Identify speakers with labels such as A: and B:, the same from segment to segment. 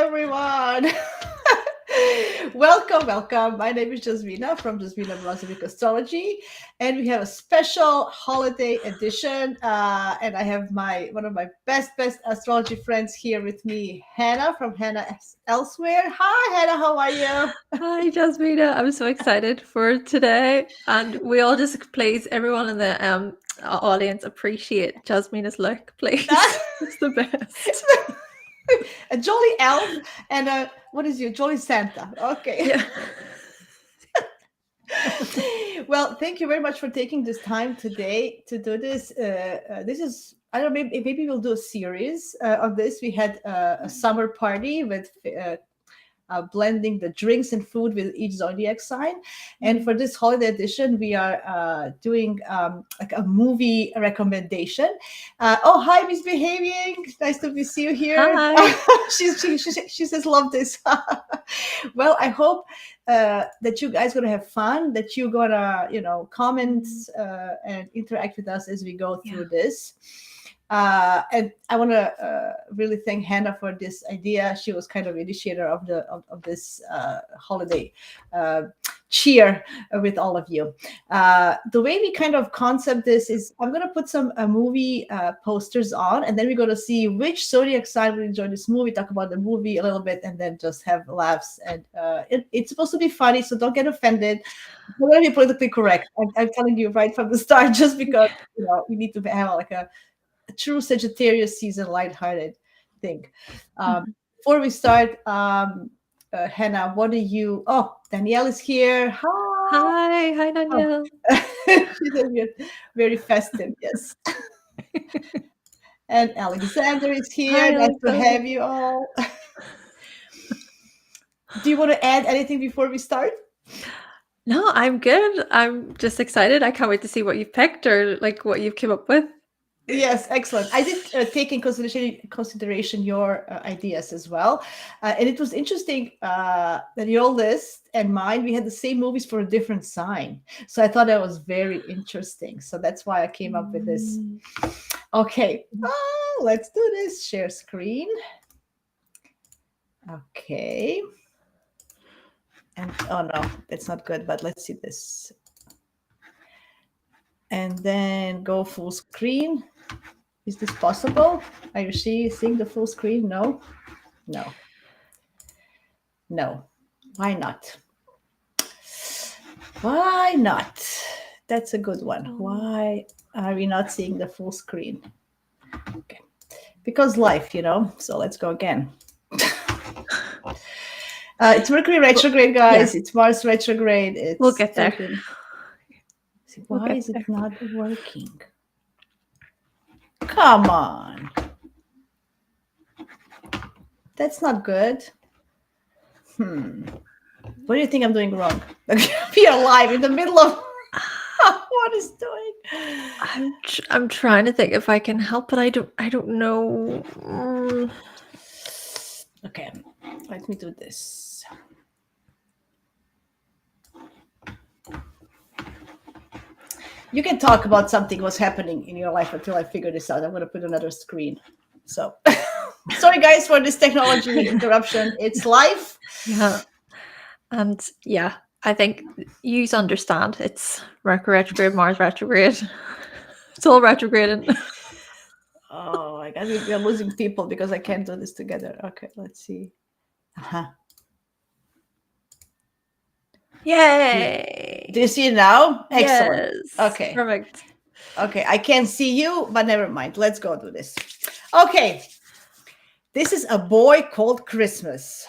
A: everyone. Welcome. My name is Jasmina from Jasmina Astrology, and we have a special holiday edition. And I have one of my best astrology friends here with me, Hannah from Hannah Elsewhere. Hi, Hannah. How are you?
B: Hi, Jasmina. I'm so excited for today. And we all just, please, everyone in the audience, appreciate Jasmina's look, please. It's the best.
A: A jolly elf and a what is your jolly Santa? Okay.
B: Yeah.
A: Well, thank you very much for taking this time today to do this. This is I don't know, maybe we'll do a series on this. We had a summer party with blending the drinks and food with each zodiac sign. And for this holiday edition, we are doing like a movie recommendation. Oh, hi, Misbehaving. Nice to see you here.
B: Hi.
A: She says, love this. Well, I hope that you guys gonna have fun, that you're gonna, comment and interact with us as we go through this. And I want to really thank Hannah for this idea. She was kind of initiator of this holiday cheer with all of you. The way we kind of concept this is I'm going to put some movie posters on, and then we're going to see which zodiac sign will enjoy this movie, talk about the movie a little bit, and then just have laughs. And it's supposed to be funny, so don't get offended. We're going to be politically correct. I'm telling you right from the start, just because we need to have like a true Sagittarius season lighthearted thing. Before we start, Hannah, what do you? Oh, Danielle is here.
B: Hi, Danielle.
A: She's very festive, yes. And Alexander is here.
B: Hi,
A: Nice to
B: Alexander.
A: have you all. Do you want to add anything before we start?
B: No, I'm good. I'm just excited. I can't wait to see what you've picked or like what you've come up with.
A: Yes, excellent. I did take in consideration your ideas as well. And it was interesting that your list and mine, we had the same movies for a different sign. So I thought that was very interesting. So that's why I came up with this. Okay, let's do this. Share screen. Okay. And oh no, that's not good, but let's see this. And then go full screen. Is this possible? Are you seeing the full screen? No. Why not? That's a good one. Why are we not seeing the full screen? Okay. Because life, So let's go again. It's Mercury retrograde, guys. Yeah. It's Mars retrograde.
B: We'll get there.
A: Why is it not working? Come on. That's not good. What do you think I'm doing wrong? We are live in the middle of what is doing?
B: I'm trying to think if I can help, but I don't know.
A: Okay, let me do this. You can talk about something what's happening in your life until I figure this out. I'm going to put another screen. So, sorry guys for this technology interruption. It's life.
B: Yeah. And yeah, I think you understand. It's Mercury retrograde, Mars retrograde. It's all retrograding.
A: Oh my God, we are losing people because I can't do this together. Okay, let's see.
B: Yay!
A: Do you see it now? Excellent.
B: Yes.
A: Okay.
B: Perfect.
A: Okay, I can't see you, but never mind. Let's go do this. Okay. This is A Boy Called Christmas.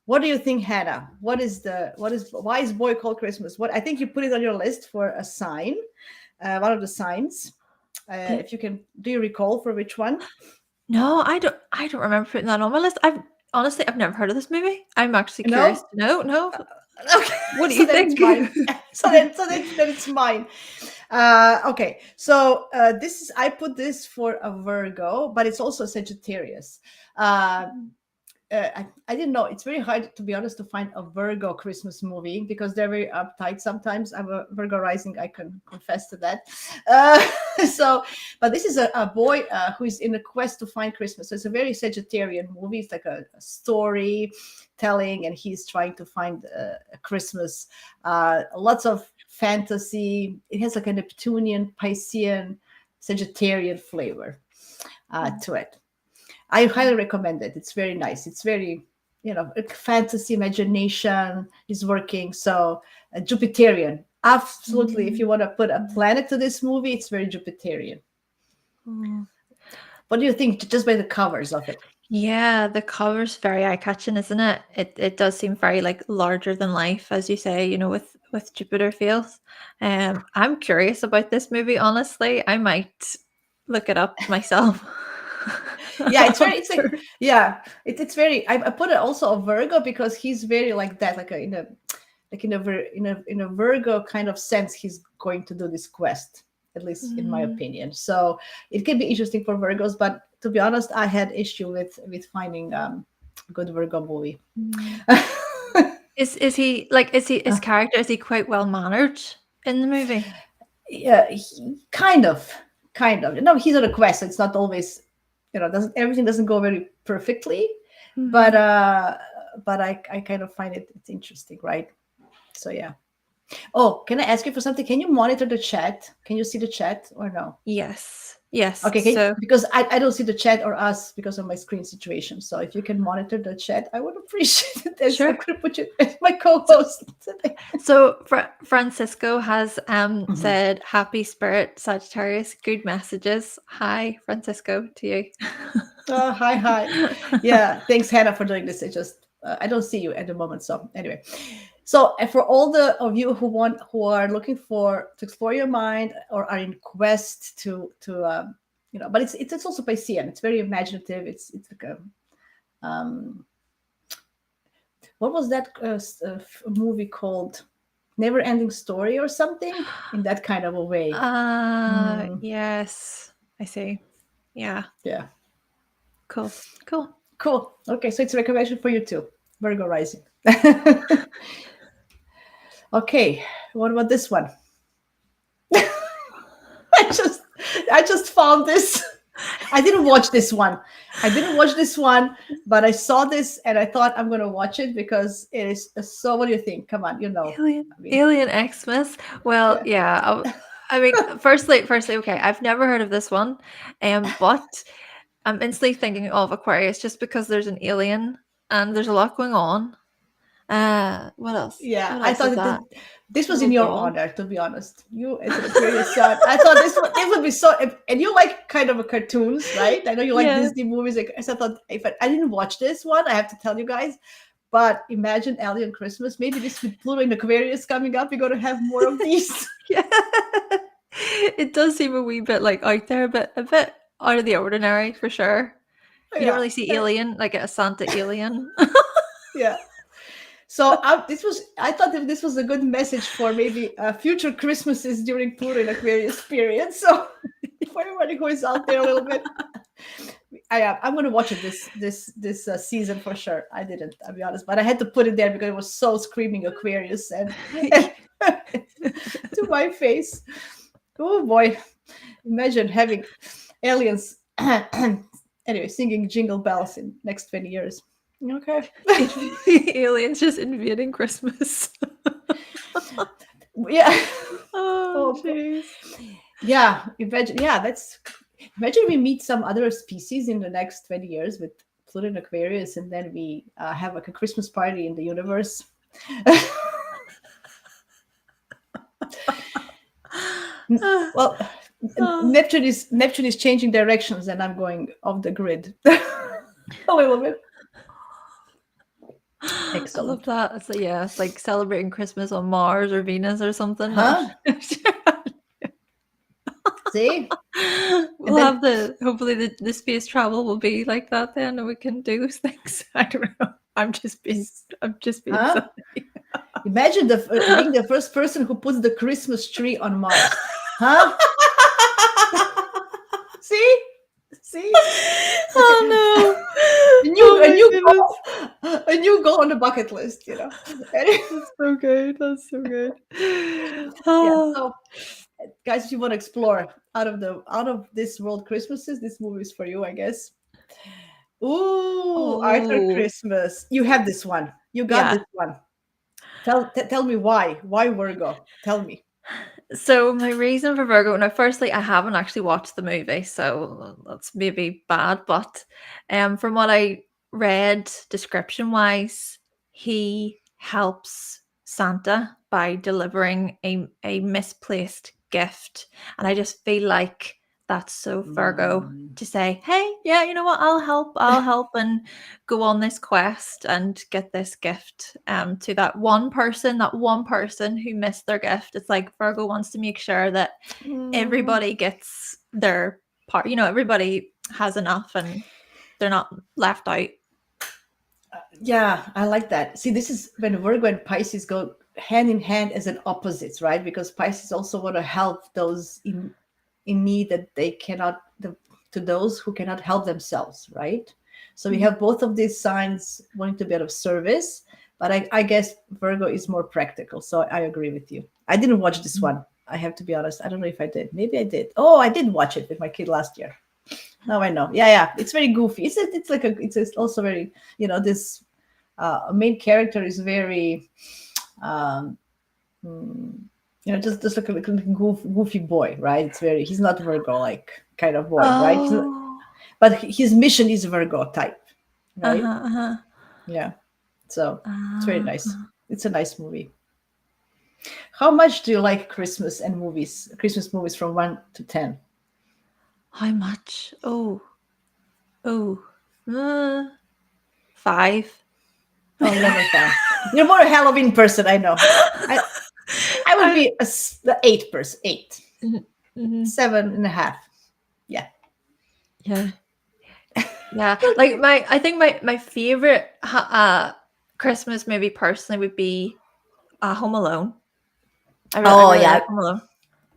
A: What do you think, Hannah? Why is Boy Called Christmas? I think you put it on your list for a sign, one of the signs. If you can, do you recall for which one?
B: No, I don't remember putting that on my list. I've never heard of this movie. I'm actually curious to know. No.
A: Okay.
B: What do you think?
A: So then it's mine. Okay. So I put this for a Virgo, but it's also Sagittarius. I didn't know. It's very hard, to be honest, to find a Virgo Christmas movie because they're very uptight sometimes. I'm a Virgo rising. I can confess to that. So, but this is a boy who is in a quest to find Christmas. So it's a very Sagittarian movie. It's like a story telling, and he's trying to find Christmas. Lots of fantasy. It has like a Neptunian, Piscean, Sagittarian flavor to it. I highly recommend it. It's very nice. It's very, fantasy, imagination is working. So Jupiterian, absolutely. If you want to put a planet to this movie, it's very Jupiterian. What do you think, just by the covers of it?
B: Yeah, the cover's very eye-catching, isn't it? It does seem very like larger than life, as you say, with Jupiter feels. I'm curious about this movie, honestly. I might look it up myself.
A: Yeah, it's very, it's very, I put it also a Virgo because he's very like that, like in a Virgo kind of sense, he's going to do this quest, at least in my opinion. So it can be interesting for Virgos, but to be honest, I had issue with finding a good Virgo movie.
B: Is he like, is his character, is he quite well mannered in the movie?
A: Yeah, kind of. No, he's on a quest, so it's not always, everything doesn't go very perfectly, but I kind of find it's interesting, right? So yeah. Oh, can I ask you for something? Can you monitor the chat? Can you see the chat or no?
B: Yes.
A: Okay, because I don't see the chat or us because of my screen situation. So if you can monitor the chat, I would appreciate it.
B: Sure.
A: I'm going to put you as my co-host today.
B: So Francisco has said, "Happy Spirit Sagittarius, good messages." Hi, Francisco, to you.
A: Hi. Yeah, thanks, Hannah, for doing this. I don't see you at the moment. So anyway, so for all of you who are looking to explore your mind or are in quest to but it's also Piscean. It's very imaginative. It's like a what was that movie called? Never Ending Story or something in that kind of a way.
B: Yes, I see. Yeah. Cool.
A: Okay, so it's a recommendation for you too, Virgo rising. Okay, what about this one? I just found this. I didn't watch this one, but I saw this and I thought I'm going to watch it because it is so. What do you think? Come on,
B: Alien Xmas. Well, yeah. I mean, firstly, okay, I've never heard of this one, but I'm instantly thinking of Aquarius just because there's an alien and there's a lot going on. What else?
A: Yeah,
B: what else
A: I thought this was in your honor, to be honest. You as an Aquarius sun, I thought this would be so. And you like kind of cartoons, right? I know you like Disney movies. So I thought if I didn't watch this one, I have to tell you guys. But imagine Alien Christmas. Maybe this with Pluto in Aquarius coming up, we're going to have more of these.
B: Yeah, it does seem a wee bit like out there, but a bit out of the ordinary for sure. You don't really see alien like a Santa alien.
A: Yeah. So I thought that this was a good message for maybe future Christmases during Pluto in Aquarius period. So for everybody who is out there a little bit, I'm going to watch it this season for sure. I didn't, I'll be honest, but I had to put it there because it was so screaming Aquarius and to my face. Oh boy, imagine having aliens anyway singing Jingle Bells in next 20 years. Okay.
B: Aliens just invading Christmas.
A: Yeah.
B: Oh, jeez.
A: Yeah. Imagine we meet some other species in the next 20 years with Pluto and Aquarius, and then we have like a Christmas party in the universe. Well, Neptune is changing directions, and I'm going off the grid a little bit. Excellent.
B: I love that. It's like celebrating Christmas on Mars or Venus or something.
A: Huh? See?
B: We'll have hopefully the space travel will be like that then, and we can do those things. I don't know. I'm just being silly.
A: Imagine being the first person who puts the Christmas tree on Mars. Huh? See?
B: Oh Oh my goodness.
A: a new goal on the bucket list, you know.
B: That's so good. That's so good.
A: Yeah.
B: Ah.
A: So, guys, if you want to explore out of this world Christmases, this movie is for you, I guess. Ooh, Arthur
B: Oh,
A: Christmas. You have this one. You got
B: yeah.
A: this one. Tell me why. Why Virgo? Tell me.
B: So my reason for Virgo, now firstly, I haven't actually watched the movie, so that's maybe bad, but from what I read description wise, he helps Santa by delivering a misplaced gift. And I just feel like that's so Virgo
A: Mm.
B: to say, hey, yeah, you know what, I'll help and go on this quest and get this gift to that one person who missed their gift. It's like Virgo wants to make sure that
A: Mm.
B: everybody gets their part, everybody has enough and they're not left out.
A: Yeah, I like that. See, this is when Virgo and Pisces go hand in hand as an opposites, right? Because Pisces also want to help those in need that they cannot, to those who cannot help themselves, right? So we have both of these signs wanting to be of service, but I guess Virgo is more practical. So I agree with you. I didn't watch this one. I have to be honest. I don't know if I did. Maybe I did. Oh, I did watch it with my kid last year. Now I know. Yeah, yeah. It's very goofy. It's like it's also very, this main character is very um just like a little goofy boy, right? He's not Virgo like kind of boy, right?
B: Oh,
A: But his mission is Virgo type, right?
B: uh-huh, uh-huh.
A: Yeah. So it's very nice.
B: Uh,
A: It's a nice movie. How much do you like Christmas movies from 1 to 10?
B: how much? Oh, uh, 5.
A: Oh, you're not a fan. You're more a Halloween person, I know. I would
B: I,
A: be the 8 person, 8,
B: mhm.
A: 7.5. Yeah.
B: Yeah. Yeah, like I think my favorite Christmas movie personally would be Home Alone. I
A: Oh
B: really
A: yeah,
B: like Home Alone.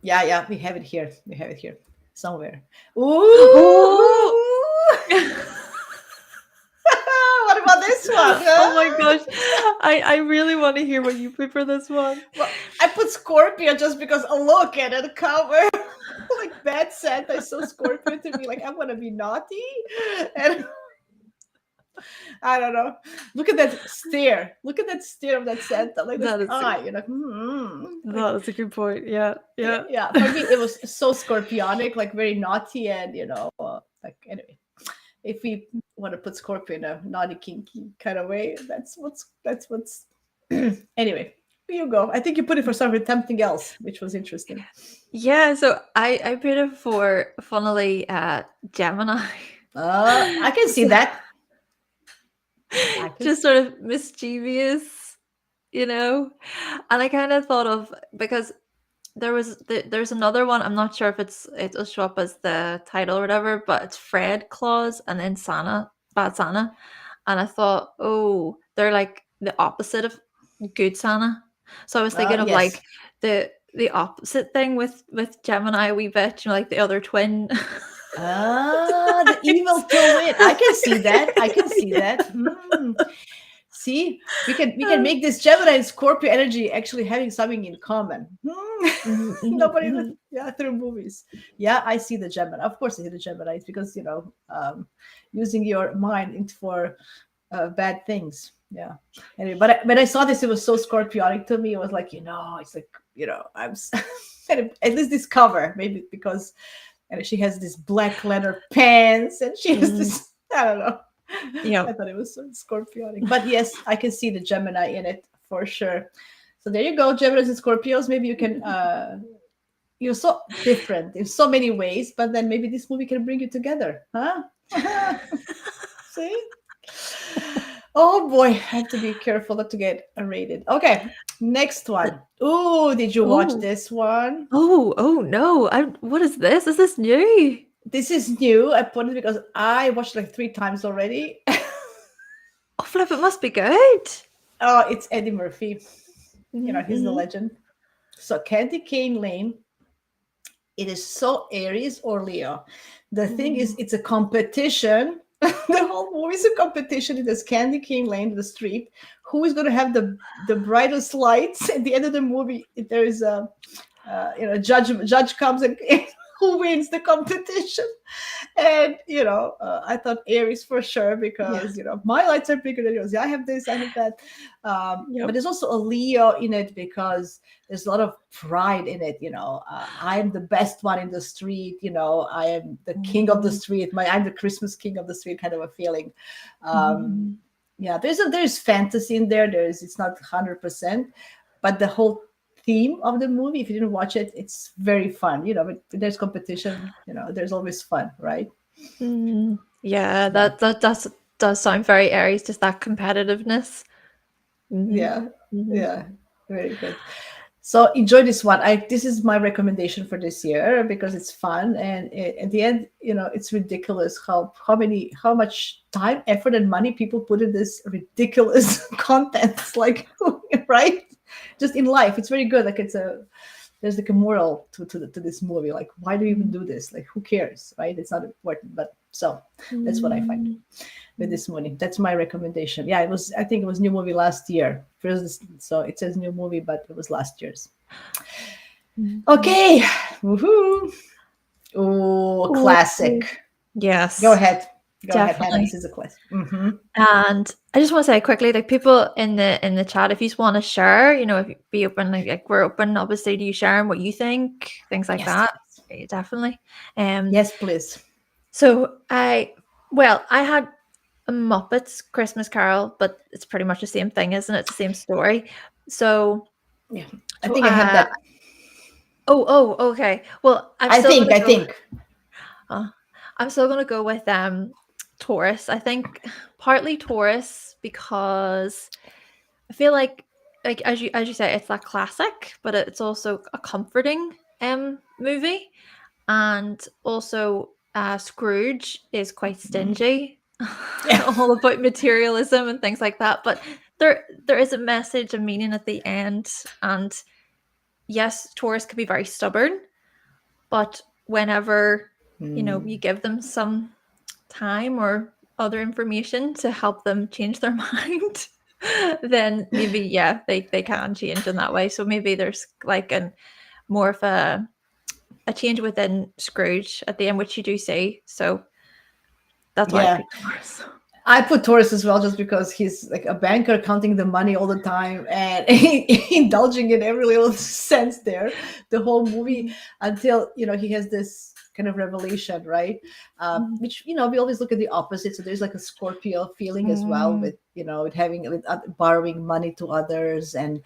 A: yeah, yeah. We have it here. We have it here somewhere.
B: Oh,
A: Ooh. What about this one?
B: oh my
A: Huh?
B: gosh, I really want to hear what you put for this one.
A: Well, I put Scorpio just because I look at the cover. Like bad Santa is so Scorpio to me. Like I want to be naughty, and I don't know. Look at that stare. Look at that stare of that Santa, like this
B: That is
A: eye. You're like, like
B: that is a good point. Yeah,
A: yeah,
B: yeah.
A: yeah. For me, it was so scorpionic, like very naughty, and like anyway. If we want to put Scorpio in a naughty, kinky kind of way, that's what's. Anyway, here you go. I think you put it for something else, which was interesting.
B: Yeah, so I put it for funnily Gemini.
A: I can see
B: So,
A: that. I can.
B: just sort of mischievous, you know. And I kind of thought of, because there's another one. I'm not sure if it'll show up as the title or whatever, but it's Fred Claus and then Bad Santa. And I thought, oh, they're like the opposite of good Santa. So I was thinking of
A: Yes.
B: like the opposite thing with Gemini a wee bit, like the other twin.
A: The evil twin. I can see that. I can see that. See, we can make this Gemini and Scorpio energy actually having something in common.
B: Mhm, mhm,
A: Nobody,
B: mhm.
A: yeah, through movies. Yeah, I see the Gemini. Of course, I see the Gemini. It's because using your mind for bad things. Yeah. Anyway, but when I saw this, it was so Scorpionic to me. It was like, it's like, at least this cover, maybe because she has this black leather pants and she has
B: Mm,
A: this, I don't know. I
B: yep.
A: thought it was so Scorpionic. But yes, I can see the Gemini in it for sure. So there you go, Geminis and Scorpios. Maybe you can, you're so different in so many ways, but then maybe this movie can bring you together, huh? See? Oh boy, I have to be careful not to get rated. Okay, next one. Ooh, did you watch
B: Oh,
A: this one?
B: oh no! What is this? Is this new?
A: This is new. I put it because I watched it like 3 times already.
B: Oh, flip! It must be good.
A: Oh, it's Eddie Murphy. He's the
B: Mm-hmm.
A: legend. So Candy Cane Lane, it is so Aries or Leo. The thing is, it's a competition The whole movie is a competition in this candy cane lane, the street. Who is going to have the brightest lights? At the end of the movie, there is a judge comes and who wins the competition. And I thought Aries for sure, because my lights are bigger than yours. Yeah, I have this, I have that. But
B: Yep.
A: there's also a Leo in it, because there's a lot of pride in it. I'm the best one in the street. I am the king of the street. I'm the Christmas king of the street, kind of a feeling.
B: Mhm.
A: Yeah, there's fantasy in there. It's not 100%, but the whole theme of the movie, if you didn't watch it, it's very fun. But there's competition, there's always fun, right?
B: Yeah,
A: Yeah.
B: that does sound very Aries, just that competitiveness. Mhm.
A: Yeah.
B: Mhm.
A: Yeah. Very good. So enjoy this one. This is my recommendation for this year, because it's fun, and at the end, it's ridiculous how much time, effort, and money people put in this ridiculous content. It's like, right? Just in life, it's very good. Like there's like a moral to this movie. Like, why do you even do this? Like, who cares, right? It's not important. But so that's what I find
B: Mm.
A: with this movie. That's my recommendation. Yeah, I think it was new movie last year. First, so it says new movie, but it was last year's.
B: Mhm.
A: Okay. Woohoo. Oh,
B: Ooh,
A: classic. Go
B: yes,
A: ahead. Go ahead, Hannah. This
B: definitely.
A: is a classic. Mm-hmm.
B: And I just want to say quickly, like people in the chat, if you just want to share, if you be open, like we're open, obviously, to you sharing what you think, things like
A: Yes,
B: that.
A: please.
B: Definitely. Um.
A: Yes, please.
B: So I had a Muppets Christmas Carol, but it's pretty much the same thing, isn't it? It's the same story. So,
A: Yeah. I
B: to,
A: think I have that.
B: okay. Well, I'm
A: I
B: still
A: think.
B: gonna
A: I
B: go.
A: think.
B: Uh, I'm still gonna go with Taurus. I think partly Taurus because I feel like as you say, it's that classic, but it's also a comforting movie, and also Scrooge is quite stingy,
A: Yeah.
B: all about materialism and things like that. But there is a message, a meaning at the end, and yes, Taurus can be very stubborn, but whenever you give them some time or other information to help them change their mind, then maybe they can change in that way. So maybe there's like an more of a change within Scrooge at the end, which you do see. So that's why I
A: Yeah.
B: picked Taurus.
A: I put Taurus as well, just because he's like a banker counting the money all the time and indulging in every little sense there, the whole movie, until he has this kind of revelation, right? Which we always look at the opposite. So there's like a Scorpio feeling as well,
B: Mm.
A: with borrowing money to others, and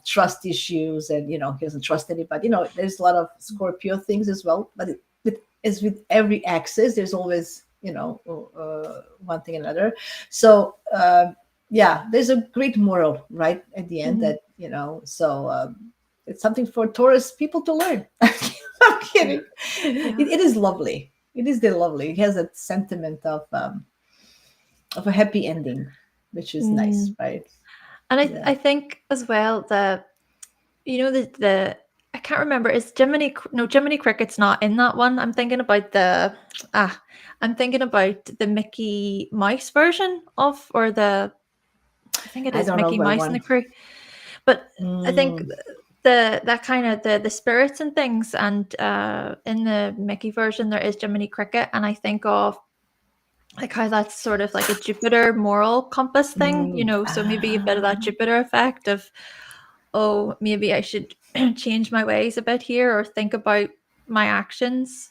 A: trust issues, and he doesn't trust anybody. There's a lot of Scorpio things as well, but as with every axis, there's always one thing and another. So yeah, there's a great moral right at the end,
B: Mhm.
A: that so it's something for Taurus people to learn. I'm kidding.
B: Yeah.
A: It is lovely. It is lovely. It has that sentiment of a happy ending, which is nice,
B: Mm.
A: right?
B: And
A: Yeah.
B: I think as well that the I can't remember, is Jiminy no, Jiminy Cricket's not in that one. Ah I'm thinking about the Mickey Mouse version of, or I think it
A: I
B: is
A: don't know
B: Mickey
A: what
B: Mouse and the
A: one.
B: Crew. But I think
A: Mm,
B: that kind of the spirits and things, and in the Mickey version there is Jiminy Cricket, and I think of like how that's sort of like a Jupiter moral compass thing, so maybe a bit of that Jupiter effect of, oh, maybe I should change my ways a bit here or think about my actions.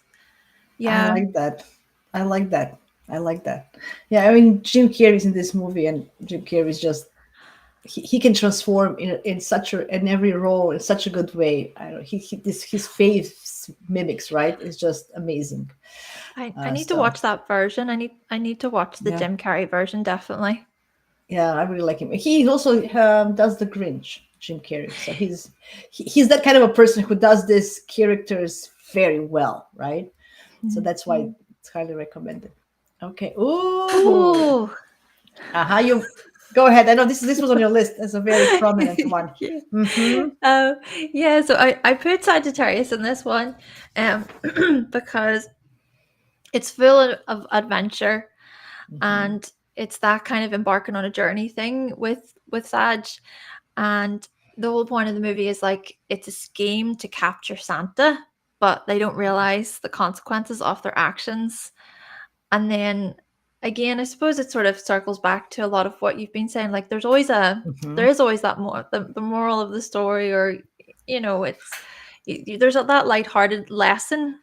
A: I
B: Yeah.
A: like that. I like that. I like that. Yeah, I mean, Jim Carrey's in this movie, and Jim Carrey's just he can transform in such in every role in such a good way. I don't know, his face mimics, right? It's just amazing.
B: I need to
A: So
B: watch that version. I need to watch the
A: yeah,
B: Jim Carrey version, definitely.
A: yeah, I really like him. He also does the Grinch, Jim Carrey. So he's that kind of a person who does these characters very well, right? So that's why
B: Mhm.
A: it's highly recommended. Okay. Ooh.
B: Ooh.
A: You go ahead. I know this was on your list as a very prominent one.
B: Yeah.
A: Mm-hmm.
B: Um, yeah, so I put Sagittarius in this one, because it's full of adventure, and it's that kind of embarking on a journey thing with Sag. And the whole point of the movie is like it's a scheme to capture Santa, but they don't realize the consequences of their actions. And then again, I suppose it sort of circles back to a lot of what you've been saying. Like there is always that the moral of the story, or there's that lighthearted lesson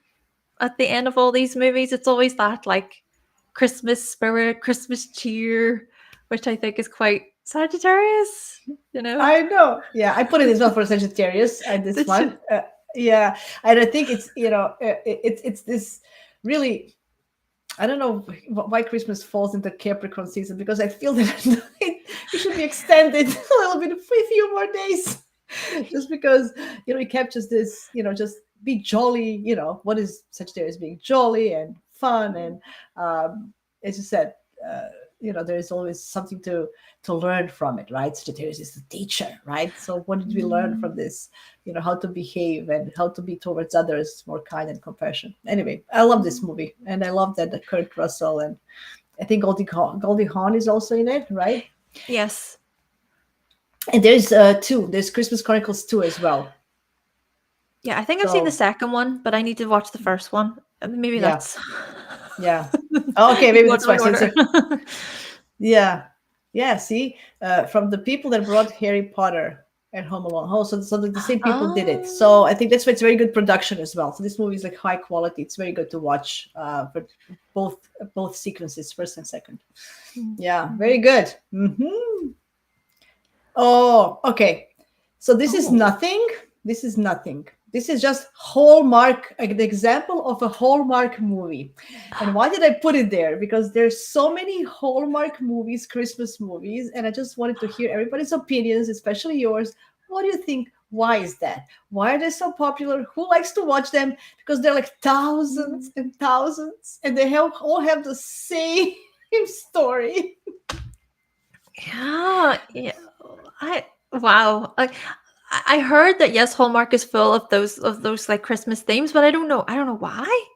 B: at the end of all these movies. It's always that like Christmas spirit, Christmas cheer, which I think is quite Sagittarius.
A: I know. Yeah, I put it as well for Sagittarius and this one. Yeah, and I think it's it's this really. I don't know why Christmas falls into Capricorn season, because I feel that it should be extended a little bit, a few more days, just because it captures this, just be jolly. What is Sagittarius? Being jolly and fun, and as you said, there is always something to learn from it, right? Sagittarius is the teacher, right? So what did we learn from this? How to behave and how to be towards others more kind and compassion. Anyway, I love this movie, and I love that Kurt Russell, and I think Goldie Hawn is also in it, right?
B: Yes.
A: And there's two. There's Christmas Chronicles 2 as well.
B: Yeah, I think I've seen the second one, but I need to watch the first one. Maybe that's
A: yeah. Okay, maybe that's why. Yeah. See, from the people that brought Harry Potter and Home Alone. Oh, so the same people did it. So I think that's why it's very good production as well. So this movie is like high quality. It's very good to watch for both sequences, first and second. Yeah, very good. Oh, okay. So this is nothing. This is nothing. This is just Hallmark, an example of a Hallmark movie. And why did I put it there? Because there's so many Hallmark movies, Christmas movies, and I just wanted to hear everybody's opinions, especially yours. What do you think? Why is that? Why are they so popular? Who likes to watch them? Because they're like thousands and thousands, and they all have the same story.
B: Yeah. Wow. Like, I heard that yes, Hallmark is full of those like Christmas themes, but I don't know why.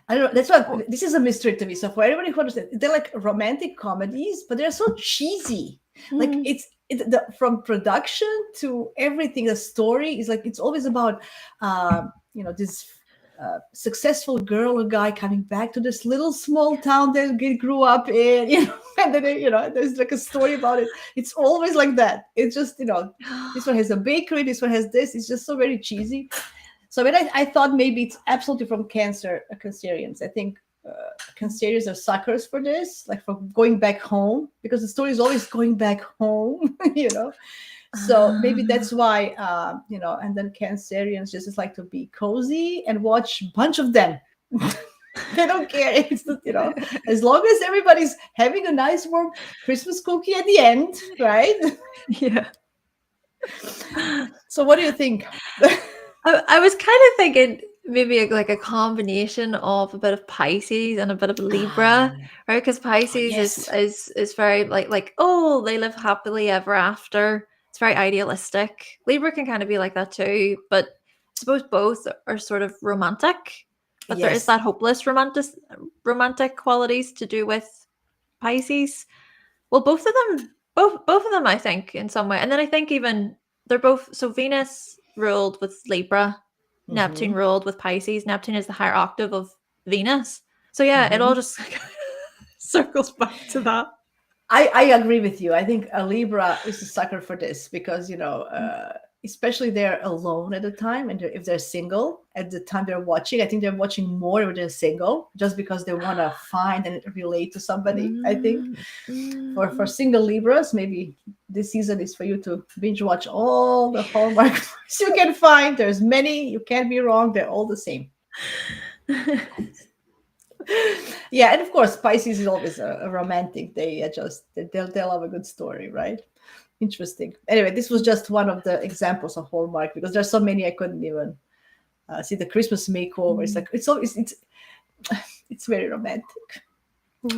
A: I don't know. That's why this is a mystery to me. So for everybody who understands, they're like romantic comedies, but they're so cheesy. Like from production to everything. The story is like it's always about this successful girl or guy coming back to this little small town they grew up in, and then there's like a story about it. It's always like that. It's just this one has a bakery, this one has this. It's just so very cheesy. So I thought maybe it's absolutely from Cancerians. I think Cancerians are suckers for this, like for going back home, because the story is always going back home. So maybe that's why, and then Cancerians just like to be cozy and watch a bunch of them. They don't care. It's just, as long as everybody's having a nice warm Christmas cookie at the end, right?
B: Yeah.
A: So what do you think?
B: I was kind of thinking maybe like a combination of a bit of Pisces and a bit of Libra, right? Because Pisces is very like oh, they live happily ever after. It's very idealistic. Libra can kind of be like that too, but I suppose both are sort of romantic. But there is that hopeless romantic qualities to do with Pisces. Well, both of them, I think, in some way. And then I think even they're both. So Venus ruled with Libra, Neptune ruled with Pisces. Neptune is the higher octave of Venus. So yeah, it all just circles back to that.
A: I agree with you. I think a Libra is a sucker for this because, especially they're alone at the time. And if they're single at the time they're watching, I think they're watching more if they're single just because they want to find and relate to somebody. I think for single Libras, maybe this season is for you to binge watch all the Hallmark movies you can find. There's many. You can't be wrong. They're all the same. Yeah, and of course, Pisces is always a romantic. They'll have a good story, right? Interesting. Anyway, this was just one of the examples of Hallmark because there's so many I couldn't even see. The Christmas Makeover. It's like it's very romantic.
B: This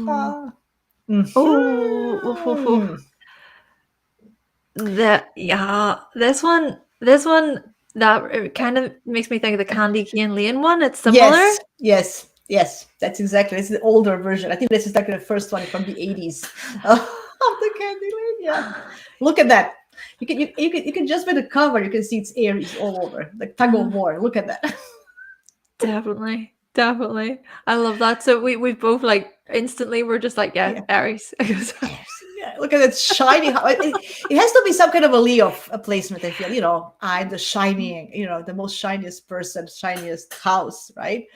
B: one that it kind of makes me think of the Candy Cane Lane one. It's similar.
A: Yes. Yes, that's exactly. It's the older version. I think this is like the first one from the 80s of the Candyland. Yeah, look at that. You can just by the cover you can see it's Aries all over, like tug of war. Look at that.
B: Definitely. Definitely. I love that. So we both like instantly we're just like, yeah,
A: Yeah.
B: Aries.
A: Yeah, look at that shiny. It has to be some kind of a Leo placement. I feel, I'm the shining, the most shiniest person, shiniest house, right?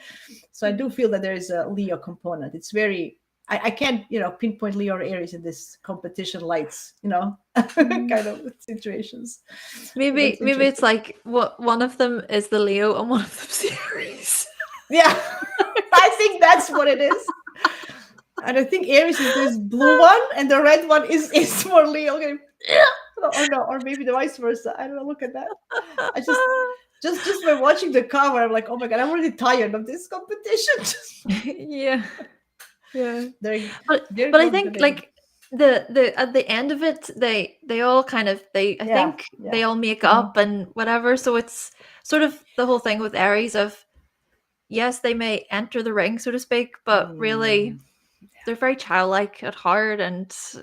A: So I do feel that there is a Leo component. It's very, I can't, pinpoint Leo or Aries in this competition lights, kind of situations. But
B: Maybe
A: that's
B: maybe it's
A: interesting.
B: like what one of them is the Leo and one of them's the Aries.
A: Yeah, I think that's what it is. And I think Aries is this blue one, and the red one is for Leo. Okay. Or no, or maybe the vice versa. I don't know. Look at that. I just by watching the cover, I'm like, oh my god, I'm already tired of this competition.
B: Yeah. Yeah.
A: there,
B: But
A: there
B: but I
A: goes the
B: think
A: name.
B: like the at the end of it they all kind of I
A: Yeah,
B: think
A: yeah.
B: they all make
A: Mhm.
B: up and whatever. So it's sort of the whole thing with Aries of yes, they may enter the ring, so to speak, but really
A: Mm.
B: they're very childlike at heart and it's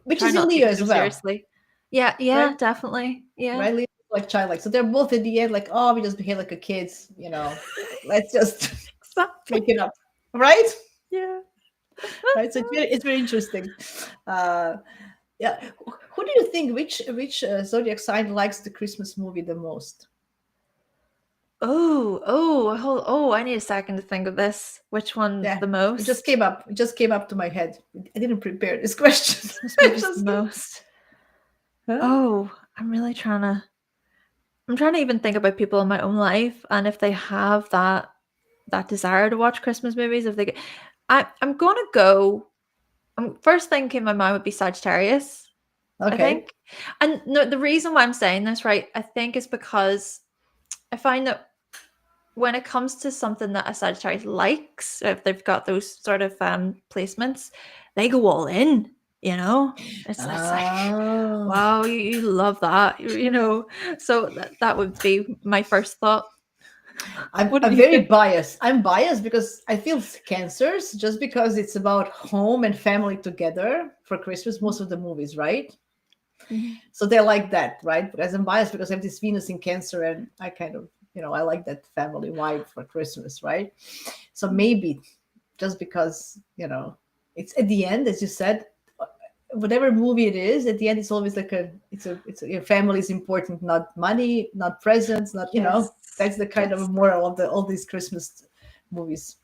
A: Which
B: try
A: is in
B: not to
A: Leo
B: take it
A: as
B: so
A: well,
B: seriously. Yeah, yeah,
A: right?
B: definitely. Yeah.
A: Right, Leo is like childlike. So they're both in the end like, oh, we just behave like a kids. Let's just
B: Exactly.
A: make it up, right?
B: Yeah.
A: Right. So it's very interesting. Uh, Yeah. Who do you think which zodiac sign likes the Christmas movie the most?
B: I need a second to think of this. Which one
A: Yeah,
B: the
A: it just
B: most?
A: came up. It just came up to my head. I didn't prepare this question.
B: Christmas
A: It
B: movies the
A: just came.
B: most.
A: Huh?
B: Oh, I'm trying to even think about people in my own life and if they have that desire to watch Christmas movies, if they get I'm gonna go first thing came to my mind would be Sagittarius, I
A: Okay.
B: think. And no, the reason why I'm saying this, right, I think is because I find that when it comes to something that a Sagittarius likes, if they've got those sort of placements, they go all in, you know? It's like,
A: Oh.
B: wow, you love that, So that would be my first thought.
A: I'm,
B: What do
A: I'm
B: you
A: very
B: think?
A: biased. I'm biased because I feel cancers just because it's about home and family together for Christmas, most of the movies, right?
B: Mhm.
A: So they're like that, right? Because I'm biased because I have this Venus in Cancer, and I kind of, I like that family vibe for Christmas, right? So maybe just because, it's at the end, as you said, whatever movie it is, at the end, it's always like your family is important, not money, not presents, not,
B: Yes.
A: that's the kind of
B: Yes.
A: moral of all these Christmas movies.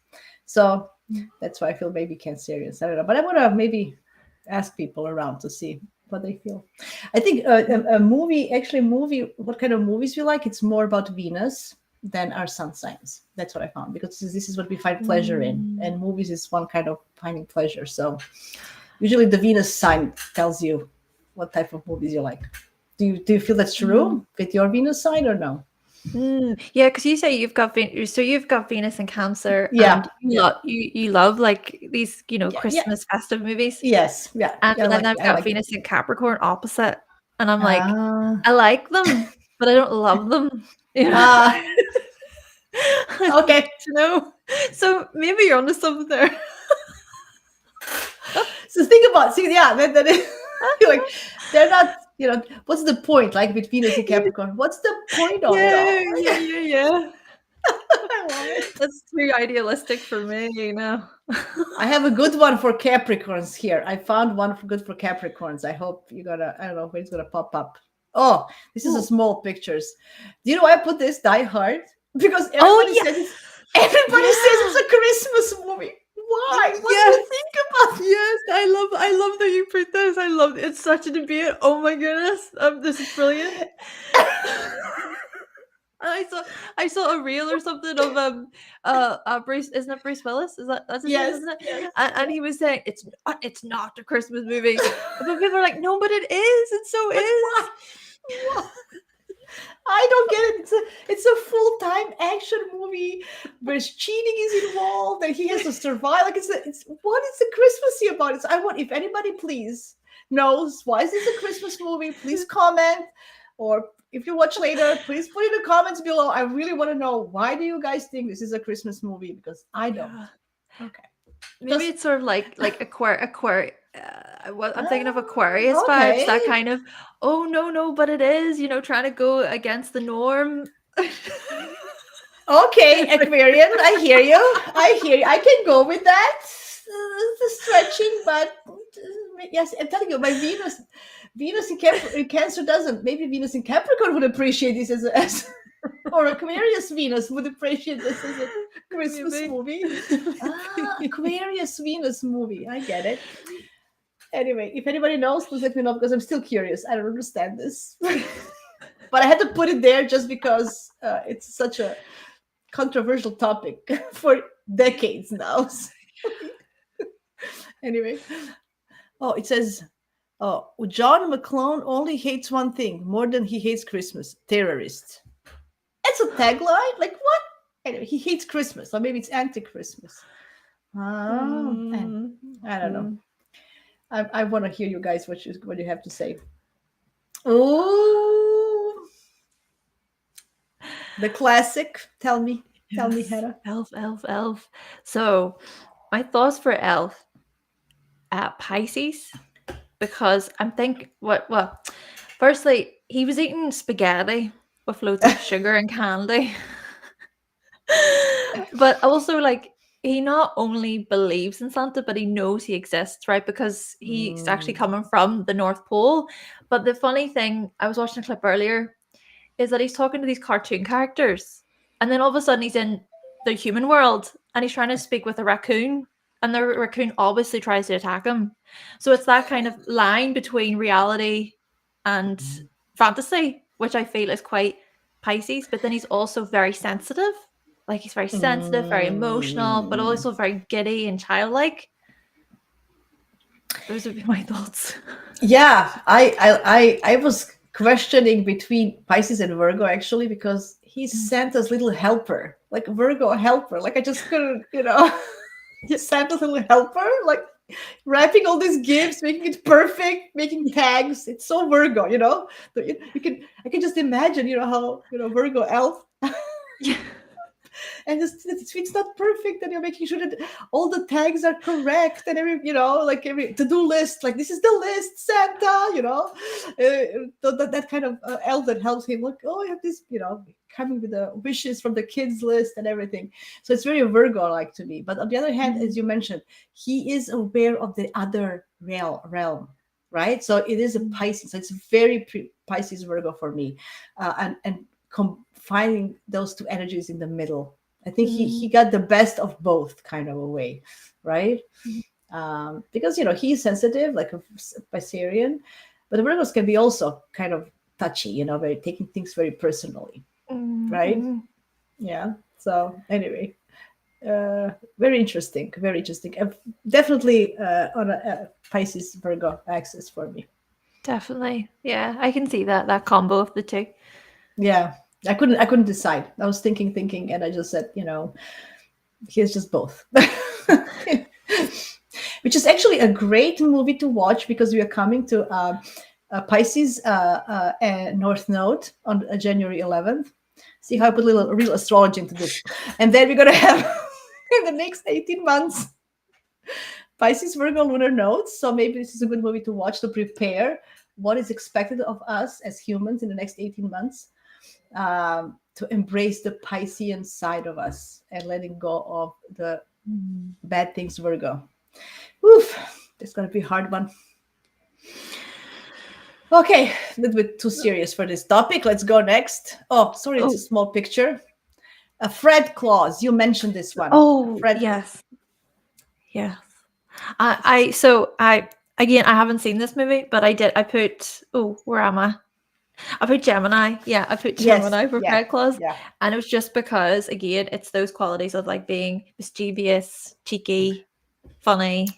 A: So
B: Mm.
A: that's why I feel maybe Cancerians. I don't know, but I'm gonna maybe ask people around to see what they feel. I think a movie, actually, what kind of movies you like? It's more about Venus than our sun signs. That's what I found because this is what we find pleasure in,
B: Mm.
A: and movies is one kind of finding pleasure. So usually the Venus sign tells you what type of movies you like. Do you feel that's
B: Mm.
A: true with your Venus sign or no?
B: Yeah, because you say you've got Venus and Cancer,
A: Yeah,
B: and
A: yeah,
B: you love like these,
A: yeah, yeah.
B: Christmas festive movies.
A: Yes, yeah,
B: And
A: yeah.
B: but then I've
A: I
B: got
A: like it.
B: Venus and Capricorn opposite, and I'm like,
A: Ah,
B: I like them, but I don't love them. You know?
A: ah. Okay.
B: So maybe you're onto something there.
A: So think about, see, yeah, that is like they're not. What's the point? Like with Venus and Capricorn, what's the point of it
B: Yeah,
A: all?
B: yeah, yeah, yeah.
A: I love it.
B: That's too idealistic for me.
A: I have a good one for Capricorns here. I found one good for Capricorns. I hope you gotta. I don't know when it's gonna pop up. Oh, this is a
B: Ooh.
A: small pictures. Do you know why I put this Die Hard? Because
B: Oh
A: everybody
B: yeah,
A: says it's. Everybody says
B: yeah.
A: it's a Christmas movie. Why? What do
B: Yes,
A: you think about?
B: yes. I love that you put this. I love it's such a debate. Oh my goodness, this is brilliant. And I saw a reel or something of Bruce, isn't it Bruce Willis? That's his name,
A: Yes,
B: isn't it?
A: yes,
B: And
A: yeah.
B: he was saying it's not a Christmas movie, but people are like, no, but it is. It so
A: But why?
B: is.
A: Why? I don't get it. It's a full-time action movie where cheating is involved and he has to survive. Like it's what is the Christmassy about it? So I want, if anybody please knows why is this a Christmas movie, please comment or if you watch later, please put in the comments below. I really want to know, why do you guys think this is a Christmas movie? Because I don't.
B: Yeah.
A: Okay.
B: Maybe
A: Just
B: it's sort of like I'm thinking of Aquarius vibes, that
A: okay.
B: kind of, oh no, but it is, trying to go against the norm.
A: Okay, Aquarian, I hear you. I hear you. I can go with that. The stretching, but yes, I'm telling you, my Venus in Cancer doesn't. Maybe Venus in Capricorn would appreciate this as or Aquarius Venus would appreciate this as a Christmas
B: Maybe.
A: movie. Aquarius Venus movie. I get it. Anyway, if anybody knows, please let me know, because I'm still curious. I don't understand this. But I had to put it there just because it's such a controversial topic for decades now. Anyway, it says, John McClone only hates one thing more than he hates Christmas: terrorists. That's a tagline. Like what? Anyway, he hates Christmas, or maybe it's anti-Christmas. I don't know. I want to hear you guys what you have to say. Oh, the classic. Tell me, Hannah.
B: Elf. So, my thoughts for Elf at Pisces, because I'm thinking, well, firstly, he was eating spaghetti with loads of sugar and candy. But also, like, he not only believes in Santa, but he knows he exists, right? Because he's actually coming from the North Pole. But the funny thing, I was watching a clip earlier, is that he's talking to these cartoon characters, and then all of a sudden he's in the human world and he's trying to speak with a raccoon, and the raccoon obviously tries to attack him. So it's that kind of line between reality and fantasy, which I feel is quite Pisces. But then he's also very sensitive. Like, he's very sensitive, very emotional, but also very giddy and childlike. Those would be my thoughts.
A: Yeah, I was questioning between Pisces and Virgo, actually, because he's Santa's little helper, like Virgo helper. Like, I just couldn't, he's Santa's little helper, like wrapping all these gifts, making it perfect, making tags. It's so Virgo, I can just imagine, how Virgo elf.
B: Yeah.
A: And it's not perfect, and you're making sure that all the tags are correct, and every to-do list, like, this is the list, Santa, that kind of elf that helps him, look, I have this, coming with the wishes from the kids list and everything. So it's very Virgo like to me. But on the other hand, as you mentioned, he is aware of the other realm, right? So it is a Pisces. So it's very Pisces Virgo for me, and finding those two energies in the middle. I think he got the best of both, kind of a way, right? Because he's sensitive, like a Piscean, but the Virgos can be also kind of touchy, very taking things very personally, right? Yeah. So anyway, very interesting, very interesting. Definitely on a Pisces Virgo axis for me.
B: Definitely, yeah, I can see that combo of the two.
A: Yeah. I couldn't decide. I was thinking, and I just said, here's just both. Which is actually a great movie to watch, because we are coming to Pisces North Node on January 11th. See how I put a little real astrology into this. And then we're going to have, in the next 18 months, Pisces Virgo lunar nodes. So maybe this is a good movie to watch to prepare what is expected of us as humans in the next 18 months. To embrace the Piscean side of us and letting go of the bad things, Virgo. Oof, it's going to be a hard one. Okay, a little bit too serious for this topic. Let's go next. Oh, sorry, it's a small picture. Fred Claus, you mentioned this one.
B: Oh,
A: Fred.
B: yes. I haven't seen this movie, but I put, where am I? I put Gemini. Yeah, I put Gemini for Fred Claus.
A: Yeah.
B: And it was just because, again, it's those qualities of, like, being mischievous, cheeky, funny.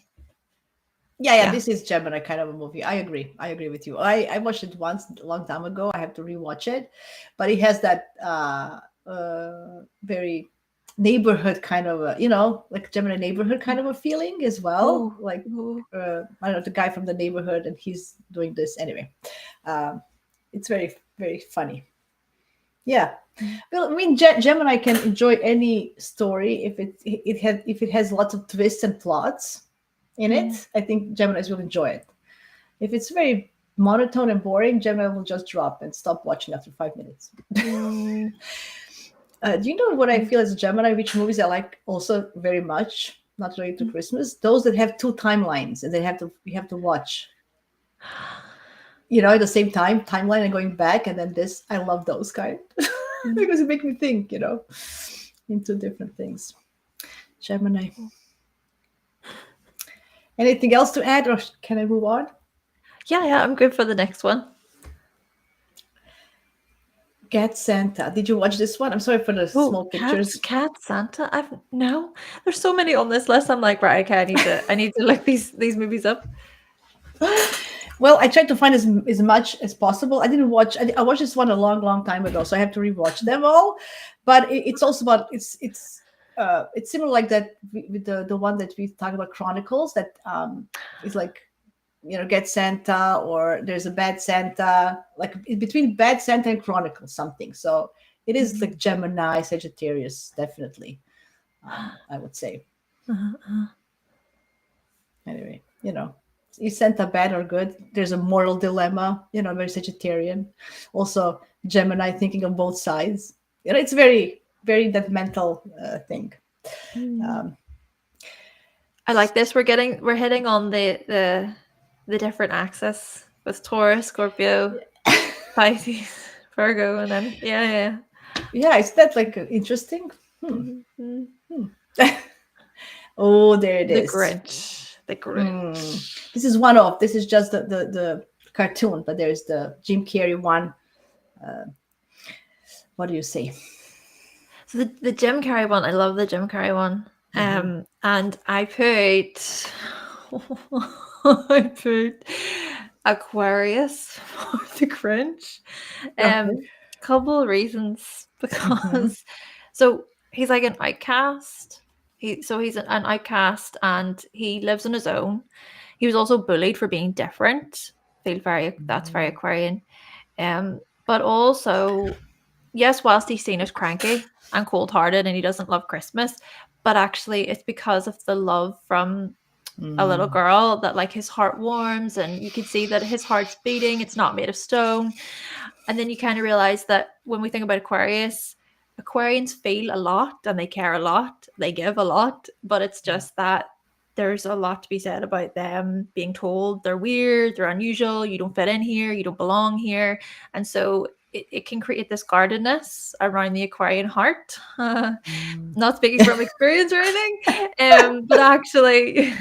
A: Yeah, this is Gemini kind of a movie. I agree with you. I watched it once a long time ago. I have to rewatch it, but it has that very neighborhood kind of a, like Gemini neighborhood kind of a feeling as well. I don't know, the guy from the neighborhood, and he's doing this anyway. It's very, very funny. Yeah. Well, I mean, Gemini can enjoy any story if it has lots of twists and plots in it. I think Geminis will enjoy it. If it's very monotone and boring, Gemini will just drop and stop watching after 5 minutes.
B: Mm.
A: Do you know what I feel as a Gemini? Which movies I like also very much, not related to Christmas? Those that have two timelines and you have to watch. At the same timeline and going back, and then this. I love those kind because it make me think, into different things. Gemini. Anything else to add, or can I move on?
B: Yeah, I'm good for the next one.
A: Cat Santa. Did you watch this one? I'm sorry for the small pictures.
B: Cat Santa. No. There's so many on this list. I'm like, right, okay, I need to look these movies up.
A: Well, I tried to find as much as possible. I didn't watch. I watched this one a long time ago, so I have to rewatch them all. But it's also about it's similar like that with the one that we talked about, Chronicles. That is like, Get Santa, or there's a Bad Santa, like between Bad Santa and Chronicles something. So it is like Gemini, Sagittarius, definitely. I would say. Anyway, is Santa bad or good? There's a moral dilemma, very Sagittarian. Also, Gemini thinking of both sides. It's very, very that mental thing.
B: I like this. We're hitting on the different axes with Taurus, Scorpio, Pisces, Virgo, and then yeah.
A: Is that like interesting? Oh, there it is.
B: The Grinch.
A: This is one of. This is just the cartoon, but there's the Jim Carrey one. What do you say?
B: So the Jim Carrey one, I love the Jim Carrey one. And I put Aquarius for the Grinch. Couple of reasons, because so he's like an outcast. He's an outcast, and he lives on his own. He was also bullied for being different. That's very Aquarian. But also, yes, whilst he's seen as cranky and cold-hearted and he doesn't love Christmas, but actually it's because of the love from a little girl that like his heart warms, and you can see that his heart's beating. It's not made of stone. And then you kind of realize that when we think about Aquarians feel a lot and they care a lot, they give a lot, but it's just that there's a lot to be said about them being told they're weird, they're unusual, you don't fit in here, you don't belong here. And so it can create this guardedness around the Aquarian heart. Not speaking from experience or anything, but actually,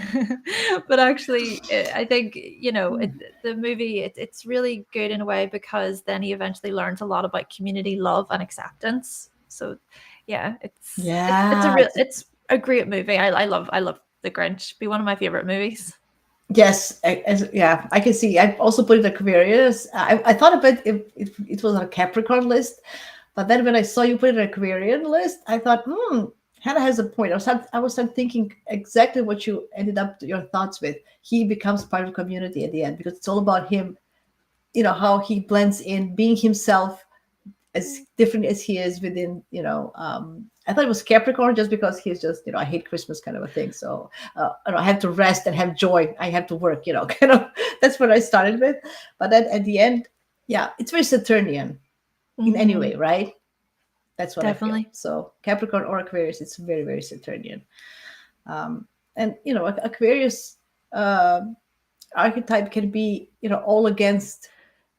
B: I think the movie it's really good in a way, because then he eventually learns a lot about community, love, and acceptance. So, yeah, it's a great movie. I love The Grinch. Be one of my favorite movies.
A: Yes, I can see. I also put it Aquarius. I thought about it was on a Capricorn list, but then when I saw you put it on Aquarian list, I thought, Hannah has a point. I was thinking exactly what you ended up your thoughts with. He becomes part of community at the end, because it's all about him. How he blends in, being himself, as different as he is within. I thought it was Capricorn just because he's just, I hate Christmas kind of a thing. So I have to rest and have joy. I have to work, kind of. That's what I started with. But then at the end, it's very Saturnian in any way, right? That's what
B: Definitely.
A: I feel. So Capricorn or Aquarius, it's very, very Saturnian. And, Aquarius archetype can be, all against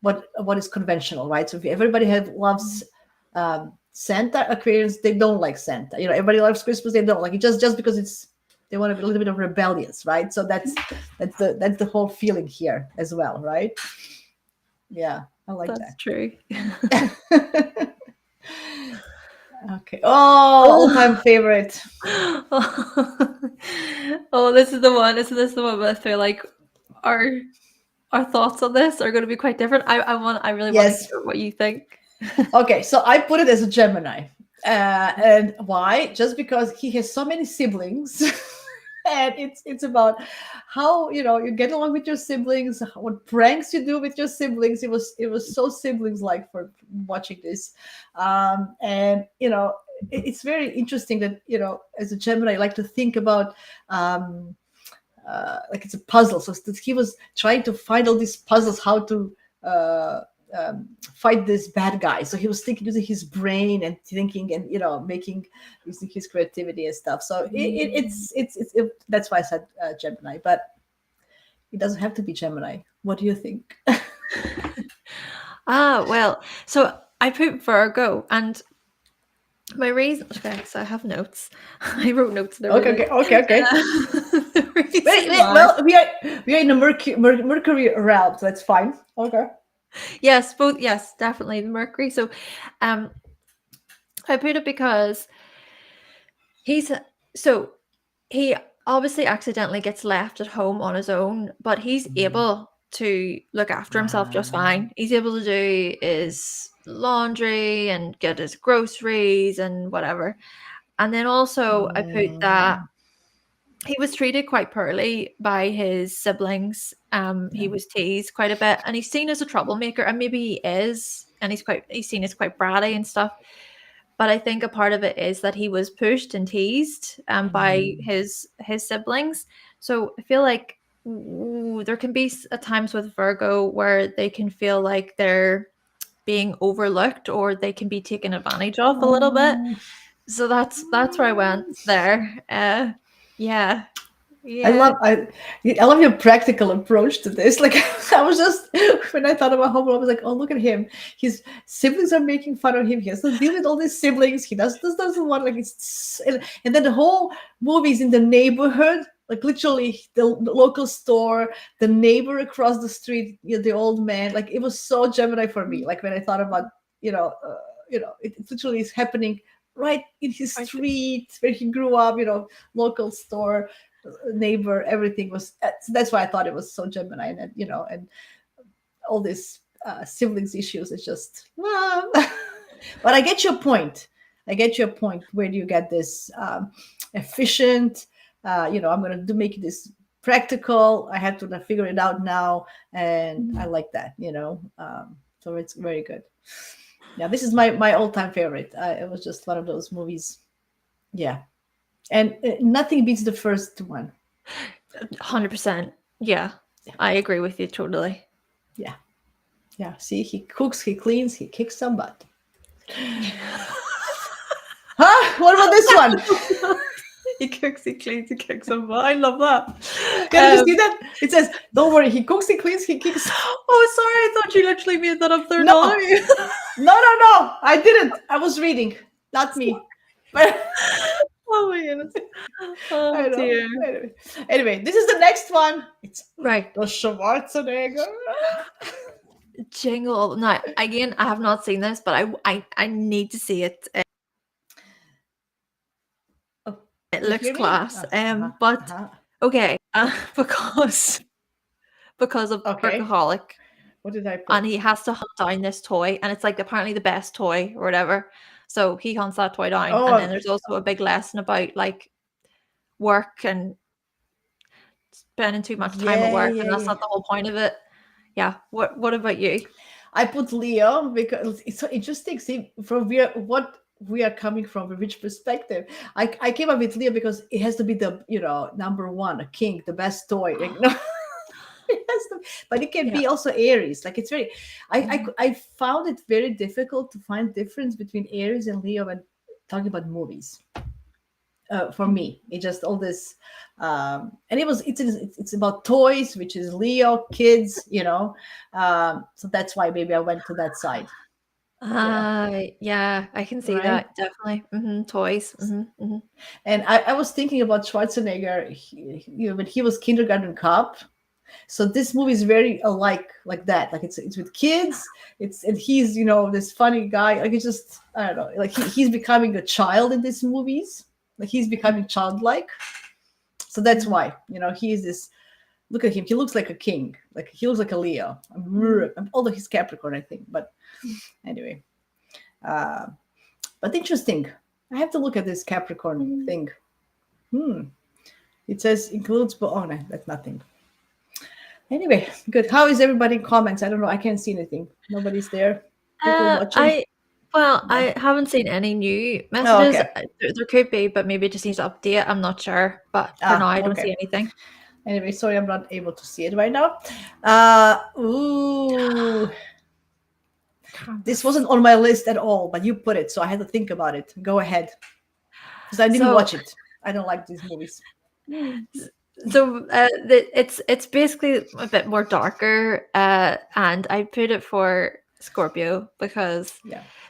A: what is conventional, right? So if everybody loves Santa, Aquarians, they don't like Santa. Everybody loves Christmas, they don't like it just because they want to be a little bit of rebellious, right? So that's the whole feeling here as well, right? Yeah, I like that.
B: That's true.
A: Okay. Oh, all-time favorite.
B: This is the one. This is the one. But I feel like our thoughts on this are going to be quite different. I really want to hear what you think.
A: Okay, so I put it as a Gemini. And why? Just because he has so many siblings. And it's about how you get along with your siblings, what pranks you do with your siblings. It was so siblings like for watching this. And it's very interesting that as a Gemini I like to think about um like it's a puzzle. So he was trying to find all these puzzles, how to uh, fight this bad guy. So he was thinking, using his brain and thinking, and making using his creativity and stuff. So that's why I said Gemini, but it doesn't have to be Gemini. What do you think?
B: Well, so I put Virgo, and my reason, okay, so I have notes. I wrote notes and everything.
A: Okay.
B: The reason
A: Wait,
B: why-
A: well, we are in the Mercury realm, so that's fine. Okay.
B: Yes, both. Yes, definitely the Mercury. So, I put it because he's so he obviously accidentally gets left at home on his own, but he's able to look after himself just fine. He's able to do his laundry and get his groceries and whatever. And then also I put that he was treated quite poorly by his siblings. He was teased quite a bit, and he's seen as a troublemaker, and maybe he is, and he's seen as quite bratty and stuff. But I think a part of it is that he was pushed and teased by his siblings. So I feel like there can be at times with Virgo where they can feel like they're being overlooked, or they can be taken advantage of a little bit. So that's where I went there. Yeah.
A: I
B: Yeah.
A: love I I love your practical approach to this. Like I was just when I thought about Home Alone, I was like, oh look at him. His siblings are making fun of him. He has to deal with all these siblings. He doesn't want like it's and then the whole movie's in the neighborhood, like literally the local store, the neighbor across the street, the old man. Like it was so Gemini for me. Like when I thought about it literally is happening right in his street where he grew up. Local store, neighbor, everything was. So that's why I thought it was so Gemini, and all these siblings issues. It's just, but I get your point. Where do you get this efficient? I'm going to make this practical. I have to figure it out now, and I like that. So it's very good. Yeah, this is my all-time favorite. It was just one of those movies. Yeah, and nothing beats the first one.
B: 100%. Yeah. I agree with you totally.
A: Yeah. See, he cooks, he cleans, he kicks some butt. Huh? What about this one?
B: He cooks, he cleans, he kicks some butt. I love that.
A: Can you see that? It says, "Don't worry, he cooks, he cleans, he kicks."
B: Oh, sorry, I thought you literally made that up there.
A: No.
B: Now.
A: No, I didn't. I was reading, not me. But
B: Oh my goodness.
A: I
B: Oh
A: know.
B: dear.
A: Anyway, this is the next one. It's
B: Right.
A: the Schwarzenegger.
B: Jingle. Now, again, I have not seen this, but I need to see it.
A: Oh,
B: It
A: you
B: looks
A: hear me?
B: class. But okay, because of
A: Okay.
B: workaholic,
A: What did I put?
B: and he has to hunt down this toy, and it's like apparently the best toy or whatever. So he hunts that toy down, and then there's also a big lesson about like work and spending too much time at work, and that's not the whole point of it. Yeah. What about you?
A: I put Leo because it's so interesting. See, from what we are coming from, which perspective. I came up with Leo because it has to be the number one, a king, the best toy. Like, no, it has to, but it can be also Aries. Like it's very. I found it very difficult to find difference between Aries and Leo when talking about movies. For me, it just all this, and it's about toys, which is Leo, kids, so that's why maybe I went to that side.
B: Yeah, I can see that definitely. Toys.
A: And I was thinking about Schwarzenegger, when he was kindergarten cop. So this movie is very alike, like that. Like it's with kids. And he's this funny guy. Like it's just, I don't know. Like he's becoming a child in these movies. Like he's becoming childlike. So that's why he is this. Look at him. He looks like a king. Like he looks like a Leo. Although he's Capricorn, I think. But anyway, but interesting. I have to look at this Capricorn thing. It says includes, but oh no, that's nothing. Anyway, good. How is everybody in comments? I don't know. I can't see anything. Nobody's there. People watching? No.
B: I haven't seen any new
A: Oh,
B: messages.
A: okay.
B: There could be, but maybe it just needs to update. I'm not sure. But for now, I don't see
A: Okay.
B: anything.
A: Anyway, sorry, I'm not able to see it right now. Ooh. This wasn't on my list at all, but you put it, so I had to think about it. Go ahead. Because I didn't watch it. I don't like these movies.
B: So it's basically a bit more darker, and I put it for Scorpio because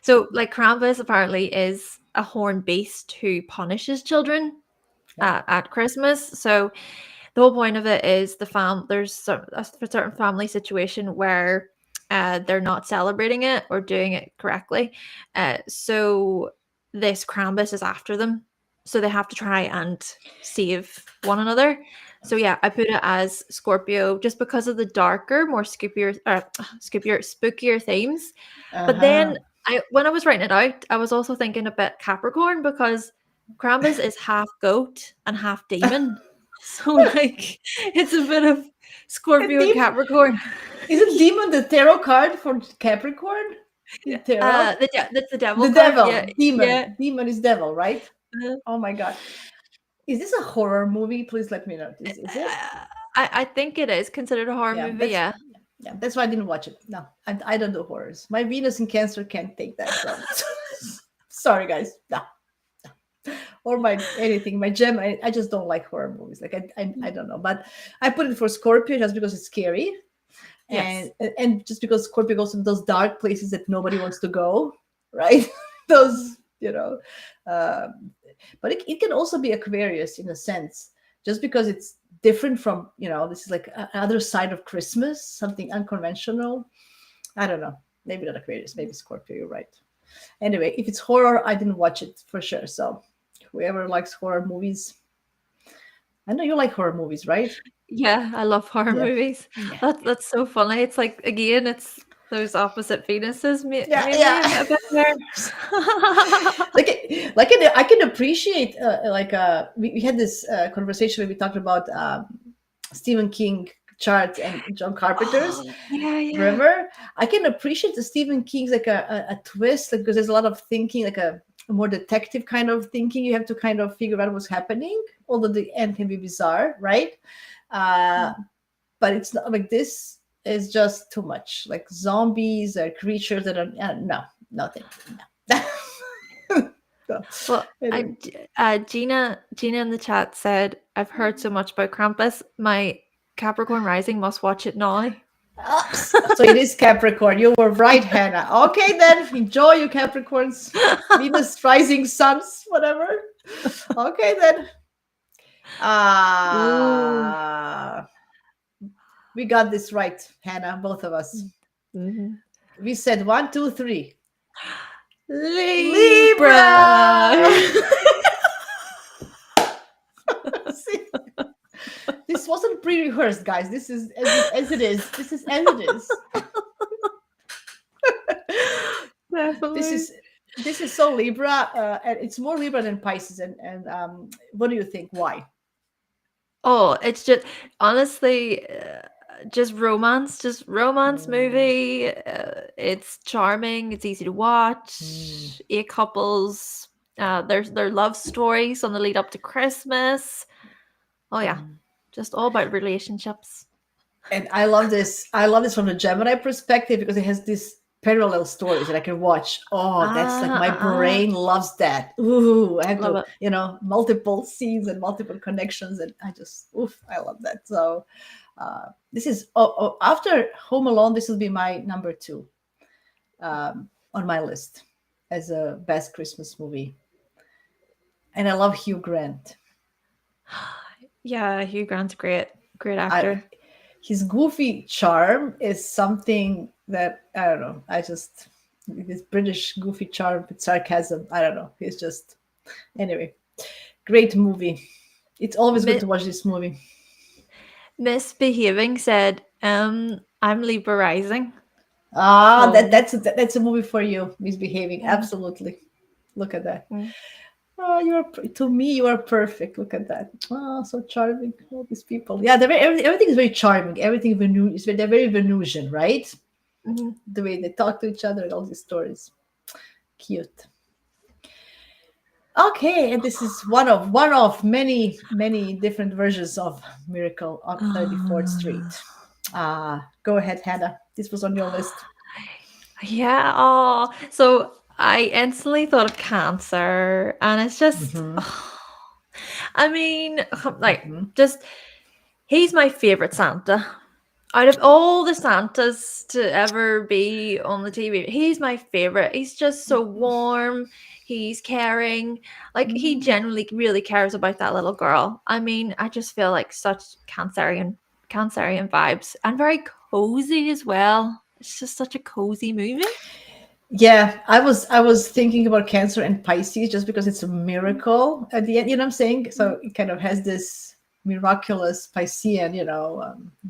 B: so like Krampus apparently is a horned beast who punishes children at Christmas. So the whole point of it is there's a certain family situation where they're not celebrating it or doing it correctly. So this Krampus is after them. So they have to try and save one another. So yeah, I put it as Scorpio just because of the darker, more spookier themes. But then when I was writing it out, I was also thinking a bit Capricorn because Krampus is half goat and half demon. So like it's a bit of Scorpio and Capricorn.
A: Isn't demon the tarot card for Capricorn?
B: That's the devil.
A: The
B: card.
A: devil.
B: Yeah.
A: Demon.
B: Yeah.
A: Demon is devil, right? Oh my god. Is this a horror movie? Please let me know. Is it?
B: I think it is considered a horror movie. Yeah,
A: that's why I didn't watch it. No, I don't do horrors. My Venus in Cancer can't take that. So sorry, guys. No. Or my anything, my gem. I just don't like horror movies. Like I don't know, but I put it for Scorpio just because it's scary, and just because Scorpio goes to those dark places that nobody wants to go, right? Those but it can also be Aquarius in a sense, just because it's different from this is like another side of Christmas, something unconventional. I don't know. Maybe not Aquarius, maybe Scorpio. You're right. Anyway, if it's horror, I didn't watch it for sure. So whoever likes horror movies, I know you like horror movies, right?
B: Yeah, I love horror movies. That's so funny. It's like again, it's those opposite Venuses. Maybe a bit there.
A: I can appreciate we had this conversation where we talked about Stephen King charts and John Carpenter's. Remember? I can appreciate the Stephen King's like a twist, because there's a lot of thinking, like a more detective kind of thinking. You have to kind of figure out what's happening, although the end can be bizarre, right? But it's not like this is just too much. Like zombies or creatures that are no, thank you. No.
B: Well, Gina in the chat said, "I've heard so much about Krampus. My Capricorn rising must watch it now."
A: So it is Capricorn. You were right, Hannah. Okay, then enjoy your Capricorns, Venus rising suns, whatever. Okay, then. We got this right, Hannah. Both of us. Mm-hmm. We said 1, 2, 3. Libra. See? This wasn't pre-rehearsed, guys. This is as it is. This is as it is. Definitely. This is so Libra, and it's more Libra than Pisces. And what do you think? Why?
B: Oh, it's just honestly just romance movie. It's charming. It's easy to watch. 8 couples. Their love stories on the lead up to Christmas. Oh yeah, just all about relationships.
A: And I love this. I love this from the Gemini perspective because it has these parallel stories that I can watch. Oh, that's like my brain loves that. Ooh, I have to, multiple scenes and multiple connections, and I love that. So this is after Home Alone. This will be my number 2 on my list as a best Christmas movie. And I love Hugh Grant.
B: Yeah, Hugh Grant's great actor.
A: His goofy charm is something that I don't know. His British goofy charm with sarcasm. I don't know. He's just anyway. Great movie. It's always good to watch this movie.
B: Misbehaving said, "I'm Libra rising."
A: That's a movie for you. Misbehaving, absolutely. Look at that. Oh, to me, you are perfect. Look at that. Oh, so charming. All these people. Yeah, everything is very charming. Everything they're very Venusian, right?
B: Mhm.
A: The way they talk to each other and all these stories. Cute. Okay, and this is one of many different versions of Miracle on 34th Street. Go ahead, Hannah. This was on your list.
B: Yeah. Oh, so I instantly thought of Cancer, and it's just,
A: Hmm.
B: I mean, like,
A: Hmm.
B: just he's my favorite Santa. Out of all the Santas to ever be on the TV, he's my favorite. He's just so warm. He's caring. Like, he genuinely really cares about that little girl. I mean, I just feel like such Cancerian vibes, and very cozy as well. It's just such a cozy movie.
A: Yeah, I was thinking about Cancer and Pisces just because it's a miracle at the end. You know what I'm saying? So it kind of has this miraculous Piscean,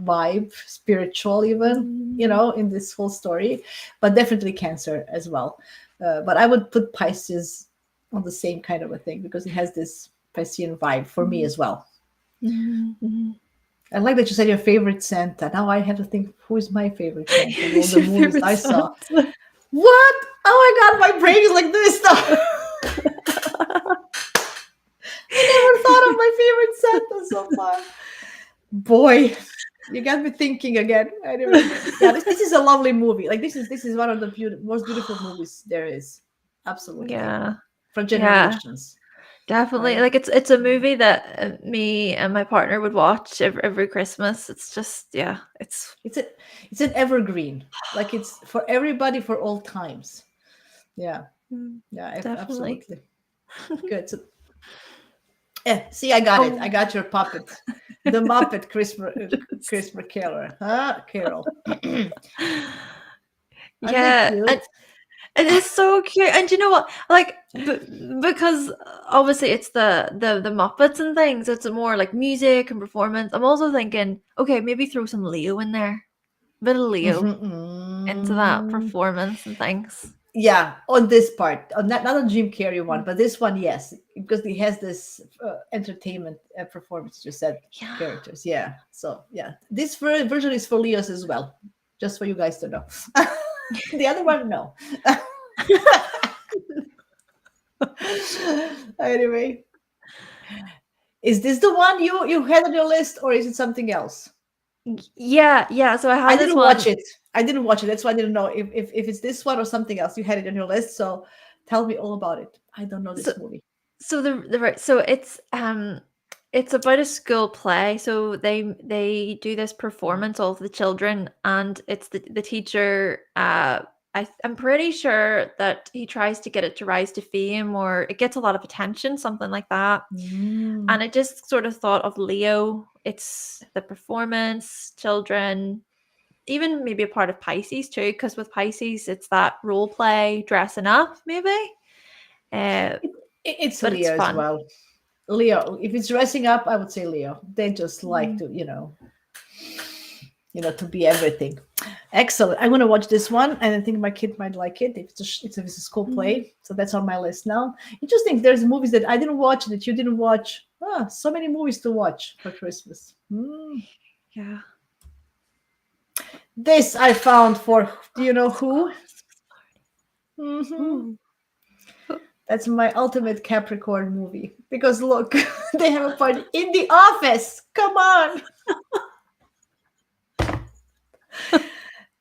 A: vibe, spiritual even,
B: Mm.
A: in this whole story. But definitely Cancer as well. But I would put Pisces on the same kind of a thing because it has this Piscean vibe for me as well.
B: Mhm.
A: I like that you said your favorite Santa. Now I have to think who is my favorite Santa in all
B: Who's
A: the
B: your
A: movies
B: favorite
A: I saw.
B: Santa?
A: What? Oh my god, my brain is like this now. I never thought of my favorite Santa so far. Boy, you got me thinking again. Anyway, yeah, this is a lovely movie. Like this is one of the most beautiful movies there is. Absolutely,
B: Yeah.
A: for
B: Yeah.
A: generations,
B: Definitely.
A: right?
B: Like, it's a movie that me and my partner would watch every Christmas. It's just, yeah, it's
A: It's a it's an evergreen. Like it's for everybody for all times. Yeah, yeah,
B: definitely.
A: absolutely good. So, see, I got it. I
B: Oh,
A: got your puppet, the Muppet Christmas Carol, huh? Carol. Aren't they
B: yeah, and
A: cute?
B: it is so cute. And you know what? Like, because obviously it's the Muppets and things. It's more like music and performance. I'm also thinking, okay, maybe throw some Leo in there, bit of Leo into that
A: Mhm.
B: performance and things.
A: Yeah, on this part, on not on Jim Carrey one, but this one, yes, because he has this entertainment performance. You said
B: Yeah.
A: characters, yeah. So yeah, this version is for Leos as well, just for you guys to know. The other one, no. Anyway, is this the one you had on your list, or is it something else?
B: Yeah, yeah. So I
A: I
B: had this
A: didn't watch
B: one.
A: it. I didn't watch it. That's why I didn't know if it's this one or something else. You had it on your list, so tell me all about it. I don't know
B: So
A: this movie.
B: so the right. So it's about a school play. So they do this performance, all of the children, and it's the teacher. I'm pretty sure that he tries to get it to rise to fame, or it gets a lot of attention, something like that.
A: Mm.
B: And I just sort of thought of Leo. It's the performance, children, even maybe a part of Pisces too, because with Pisces, it's that role play, dressing up, maybe. Uh,
A: It's
B: but it's
A: Leo as
B: fun.
A: well. Leo, if it's dressing up, I would say Leo. They just like
B: Mm.
A: to, to be everything. Excellent. I'm gonna watch this one, and I think my kid might like it. If it's a school
B: Mm.
A: play, so that's on my list now. Interesting. There's movies that I didn't watch that you didn't watch. Ah, so many movies to watch for Christmas.
B: Yeah.
A: This I found for. Do you know who?
B: Christmas party.
A: Hmm.
B: Ooh.
A: That's my ultimate Capricorn movie. Because look, they have a party in the office. Come on.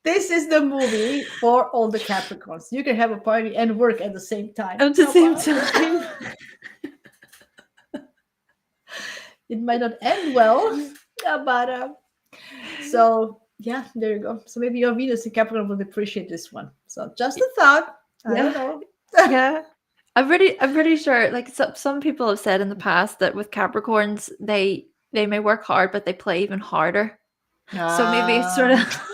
A: This is the movie for all the Capricorns. You can have a party and work at the same time.
B: At the
A: Come
B: same
A: on.
B: time.
A: It might not end well, but so yeah, there you go. So maybe your Venus in Capricorn would appreciate this one. So just a thought. I don't
B: Yeah.
A: know.
B: Yeah. I'm pretty sure, like, some people have said in the past that with Capricorns, they may work hard, but they play even harder. So maybe it's sort of
A: Ah,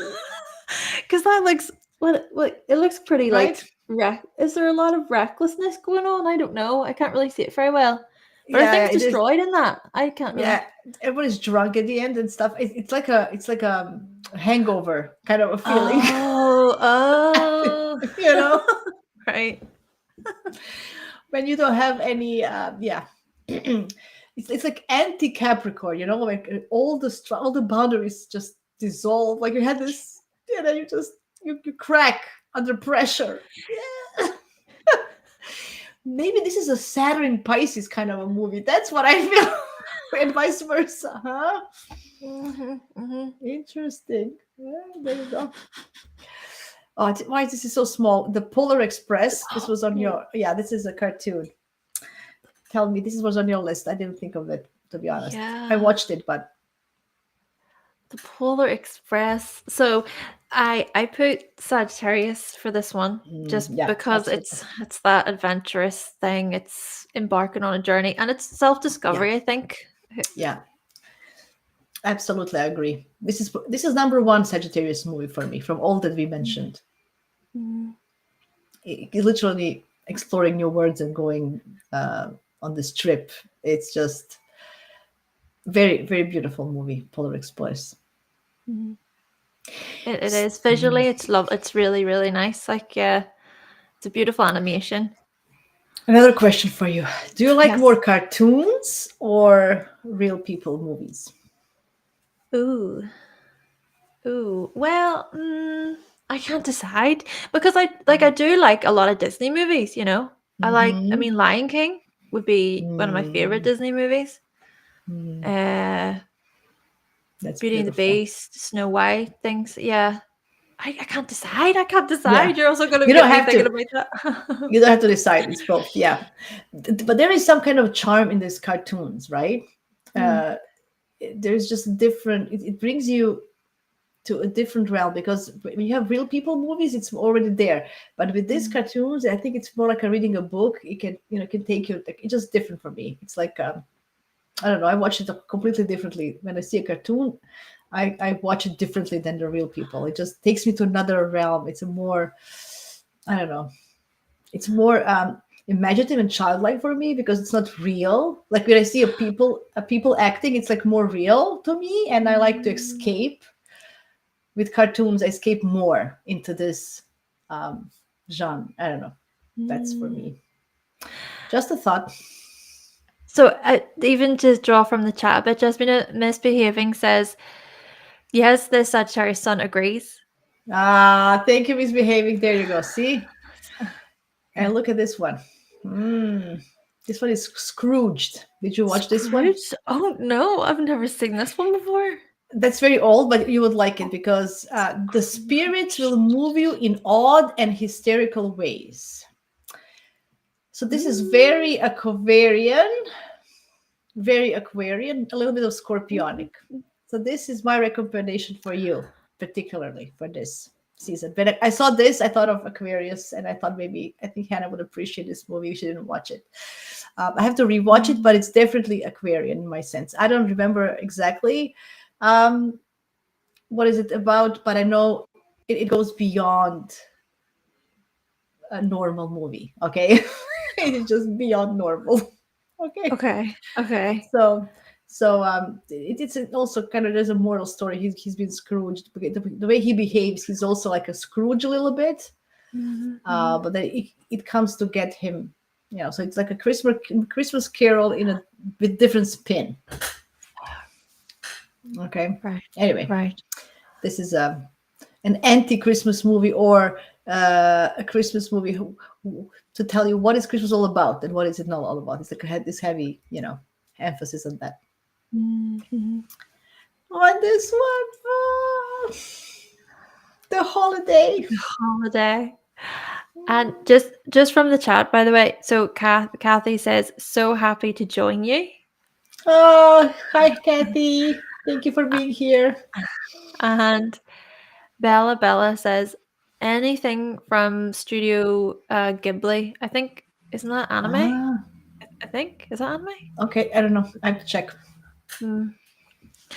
B: because that looks, what it looks pretty,
A: right?
B: like, is there a lot of recklessness going on? I don't know. I can't really see it very well. But are
A: Yeah,
B: things
A: it is.
B: destroyed in that? I can't really.
A: Yeah, everybody's drunk at the end and stuff. It's like a hangover kind of a feeling,
B: Oh, oh.
A: you know.
B: Right.
A: when you don't have any, yeah. It's like anti-Capricorn, like all the boundaries just dissolve. Like you had this, you just you crack under pressure. Yeah. Maybe this is a Saturn Pisces kind of a movie. That's what I feel. And vice versa, huh? Interesting. Yeah, there you go. Oh, why is this so small? The Polar Express. This was on your. Yeah, this is a cartoon. Tell me, this was on your list. I didn't think of it, to be honest. I
B: Yeah.
A: watched it, but
B: The Polar Express. So I put Sagittarius for this one just
A: yeah,
B: because
A: absolutely.
B: it's that adventurous thing. It's embarking on a journey and it's self-discovery,
A: Yeah,
B: I think.
A: yeah, absolutely. I agree. This is number one Sagittarius movie for me from all that we mentioned.
B: Mm.
A: Literally exploring new worlds and going on this trip. It's just very, very beautiful movie, Polar Express.
B: Mm. It is visually, it's really, really nice. Like, yeah, it's a beautiful animation.
A: Another question for you. Do you like
B: Yes.
A: more cartoons or real people movies?
B: Ooh. Ooh. Well, I can't decide because I do like a lot of Disney movies, you know. I
A: Mm-hmm.
B: mean, Lion King would be one of my favorite
A: Mm,
B: Disney movies.
A: mm,
B: Uh,
A: that's
B: Beauty and the
A: beautiful.
B: Beast, Snow White, things. Yeah. I can't decide. I can't
A: Yeah.
B: decide. You're also going to
A: You don't
B: get me
A: have
B: thinking
A: to.
B: about that.
A: You don't have to decide. It's both. Yeah. But there is some kind of charm in these cartoons, right?
B: Mm,
A: Uh, there's just different, it brings you to a different realm because when you have real people movies, it's already there. But with these
B: mm,
A: cartoons, I think it's more like a reading a book. It can, can take you, like, it's just different for me. It's like, I don't know, I watch it completely differently. When I see a cartoon, I watch it differently than the real people. It just takes me to another realm. It's a more, I don't know, it's more imaginative and childlike for me because it's not real. Like when I see a people acting, it's like more real to me, and I like to
B: mm,
A: escape. With cartoons, I escape more into this um, genre. I don't know. That's for
B: mm.
A: me. Just a thought.
B: So, even to draw from the chat a bit, Jasmina misbehaving says, yes, the Sagittarius sun agrees.
A: Thank you, misbehaving. There you go. See, and look at this one. Mm, this one is Scrooged. Did you watch this one?
B: Scrooge? Oh no, I've never seen this one before.
A: That's very old, but you would like it because the spirits will move you in odd and hysterical ways. So this is
B: Mm,
A: very Aquarian, a little bit of Scorpionic. So this is my recommendation for you, particularly for this season. When I saw this, I thought of Aquarius, and I thought maybe I think Hannah would appreciate this movie. She didn't watch it. I have to rewatch it,
B: mm,
A: but it's definitely Aquarian in my sense. I don't remember exactly um, what is it about, but I know it goes beyond a normal movie. Okay, it's just beyond normal. Okay,
B: okay, okay.
A: so it's also kind of, there's a moral story. He's been Scrooged. The way he behaves, he's also like a Scrooge a little bit.
B: Mhm.
A: But then it comes to get him. So it's like a Christmas Carol in a with different spin. Okay.
B: Right,
A: Anyway,
B: right.
A: this is an anti-Christmas movie, or a Christmas movie to tell you what is Christmas all about and what is it not all about. It's like this heavy, emphasis on that.
B: Mhm.
A: On this one, the holiday.
B: The holiday. And just from the chat, by the way, so Kathy says, so happy to join you.
A: Oh, hi, Kathy. Thank you for being here.
B: And Bella says, anything from Studio Ghibli. I think, isn't that anime?
A: Ah,
B: I think. Is that anime?
A: okay. I don't know. I have to check.
B: Hmm.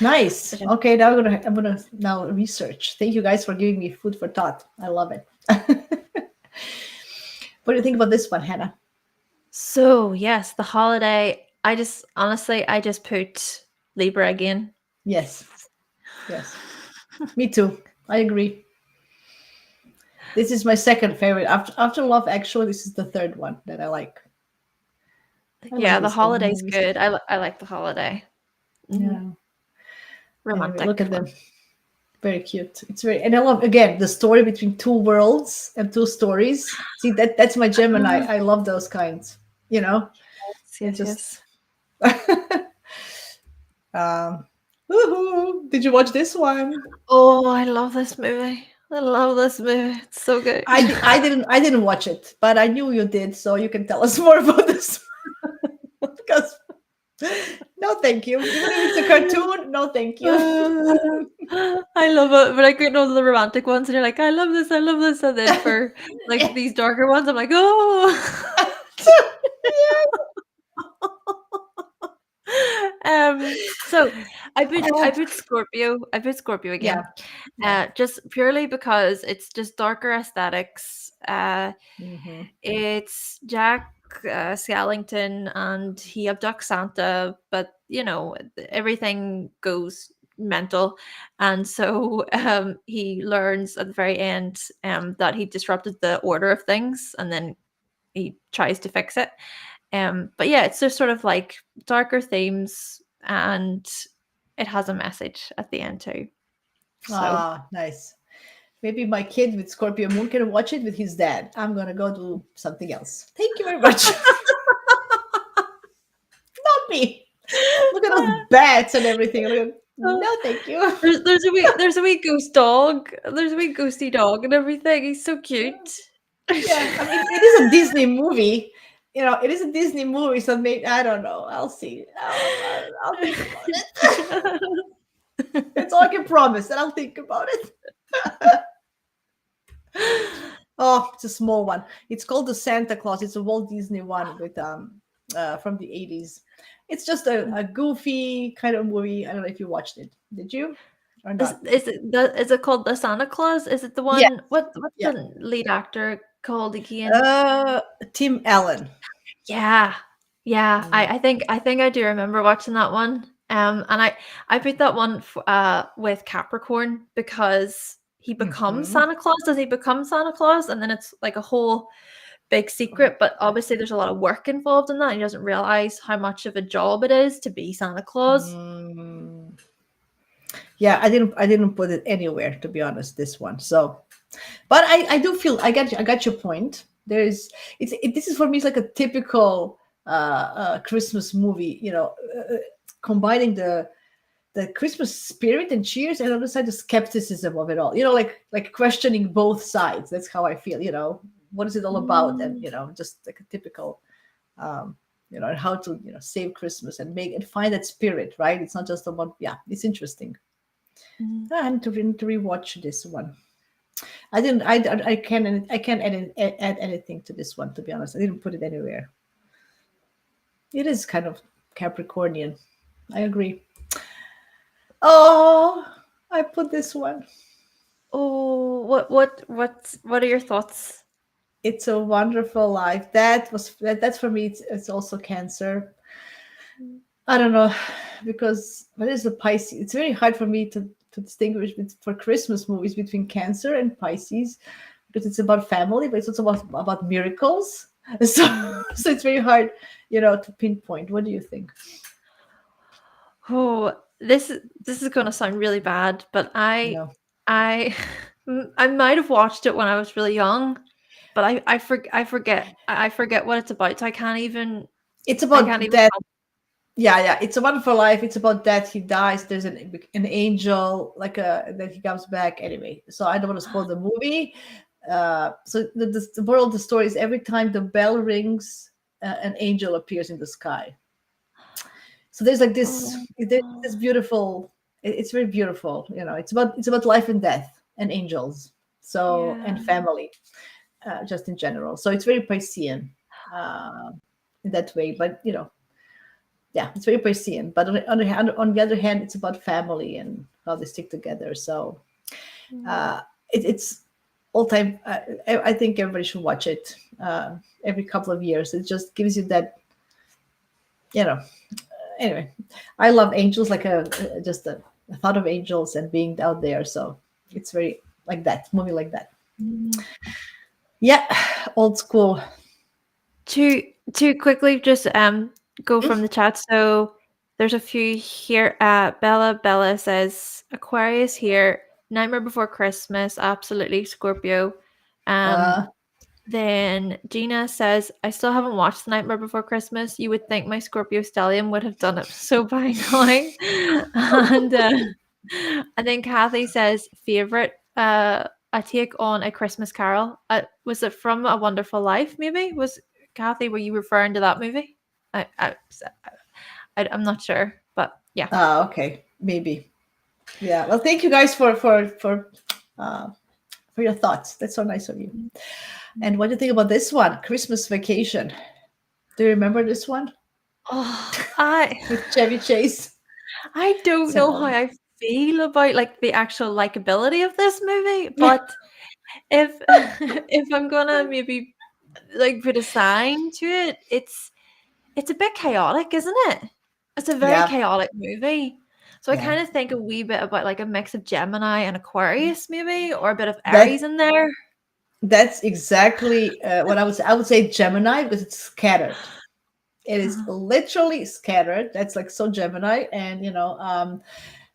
A: Nice.
B: But,
A: Okay, now I'm gonna now research. Thank you guys for giving me food for thought. I love it. What do you think about this one, Hannah?
B: so yes, the holiday. I just put Libra again.
A: Yes. Yes. Me too. I agree. This is my second favorite. After Love Actually, this is the third one that I like. I love
B: Yeah, the
A: these kind of
B: holiday's
A: movies.
B: good. I like the holiday.
A: Yeah. Anyway, look
B: Romantic
A: at them.
B: one.
A: Very cute. It's very, and I love again the story between two worlds and two stories. See that's my Gemini.
B: Ah,
A: I love those kinds. You know,
B: yes,
A: it
B: yes,
A: just.
B: yes.
A: um, woohoo! Did you watch this one?
B: Oh, I love this movie. I love this movie. It's so good.
A: I didn't watch it, but I knew you did, so you can tell us more about this because no, thank you. Even if it's a cartoon, no, thank you.
B: I love it. But I get all the romantic ones, and you're like, I love this. And then for like these darker ones, I'm like, oh. So I put Scorpio. I put Scorpio
A: Yeah,
B: again.
A: yeah.
B: Just purely because it's just darker aesthetics.
A: Hmm.
B: It's Jack Skellington, and he abducts Santa, but everything goes mental, and so he learns at the very end that he disrupted the order of things, and then he tries to fix it. But yeah, it's just sort of like darker themes, and it has a message at the end too. So
A: Ah, nice. Maybe my kid with Scorpio Moon can watch it with his dad. I'm gonna go do something else. Thank you very much. Not me. Look at those bats and everything.
B: uh,
A: No, thank you.
B: there's a wee ghost dog. There's a wee ghosty dog and everything. He's so cute.
A: Yeah, I mean, it is a Disney movie. You know, it is a Disney movie, so maybe I don't know. I'll see. I'll think about it. That's all I can promise, and I'll think about it. Oh, it's a small one. It's called the Santa Claus. It's a Walt Disney one with from the 80s. It's just a goofy kind of movie. I don't know if you watched it. Did you or not?
B: Is it called the Santa Claus? Is it the
A: Yeah,
B: one? What's
A: yeah.
B: the lead actor called again?
A: Tim Allen.
B: Yeah. Yeah,
A: Mm.
B: I think I do remember watching that one. And I put that one with Capricorn because he becomes
A: Mhm.
B: Santa Claus. Does he become Santa Claus? And then it's like a whole big secret, but obviously there's a lot of work involved in that. He doesn't realize how much of a job it is to be Santa Claus.
A: Mm. Yeah, I didn't put it anywhere to be honest. This one, so but I do feel I got your point. This is for me. It's like a typical Christmas movie. Combining the Christmas spirit and cheers, and on the other side the skepticism of it all. Like questioning both sides. That's how I feel. What is it all about? And
B: Mm,
A: just like a typical. Um, and how to save Christmas and make and find that spirit, right? It's not just about, yeah, it's interesting.
B: mm.
A: I need to rewatch this one. I didn't. I can't add anything to this one. To be honest, I didn't put it anywhere. It is kind of Capricornian. I agree. Oh, I put this one.
B: Oh, what are your thoughts?
A: It's a Wonderful Life. That's for me. It's also Cancer. I don't know because what is a Pisces? It's very hard for me to distinguish for Christmas movies between Cancer and Pisces because it's about family, but it's also about miracles. So
B: Mm.
A: so it's very hard, to pinpoint. What do you think?
B: Oh, this is gonna sound really bad, but
A: No,
B: I I might have watched it when I was really young, but I forget what it's about. So
A: it's
B: I can't
A: about
B: even
A: that.
B: tell.
A: Yeah, yeah. It's a Wonderful Life. It's about that he dies. There's an angel like that he comes back anyway. So I don't want to spoil the movie. So the moral of the story is every time the bell rings, an angel appears in the sky. So there's like this
B: Oh,
A: beautiful. It's very beautiful. It's about life and death and angels. So
B: yeah.
A: and family, just in general. So it's very Piscean uh, in that way. But yeah, it's very Piscean. But on the other hand, it's about family and how they stick together. So
B: Mm,
A: uh, it's all time. I think everybody should watch it every couple of years. It just gives you that. You know. Anyway, I love angels. Like just a thought of angels and being out there. So it's very like that movie like that.
B: mm.
A: Yeah, old school.
B: Do To quickly just go
A: Mm.
B: from the chat. So there's a few here. Bella says Aquarius here. Nightmare Before Christmas, absolutely Scorpio. Um,
A: Uh,
B: then Gina says, I still haven't watched The Nightmare Before Christmas. You would think my Scorpio stallion would have done it so by now. And then Kathy says, favorite, a take on A Christmas Carol. Was it From A Wonderful Life, maybe? Was Kathy, were you referring to that movie? I'm not sure, but yeah.
A: okay, maybe. Yeah. Well, thank you guys for your thoughts. That's so nice of you. And what do you think about this one, Christmas Vacation? Do you remember this one
B: Oh,
A: with Chevy Chase?
B: I don't
A: It's an
B: know how
A: old.
B: I feel about like the actual likability of this movie, but if if I'm gonna maybe like put a sign to it, it's a bit chaotic, isn't it? It's a very
A: Yeah.
B: chaotic movie. So I
A: Yeah.
B: kind of think a wee bit about like a mix of Gemini and Aquarius, maybe, or a bit of
A: That
B: Aries in there.
A: that's exactly what I would say. I would say Gemini because it's scattered. It is literally scattered. That's like so Gemini, and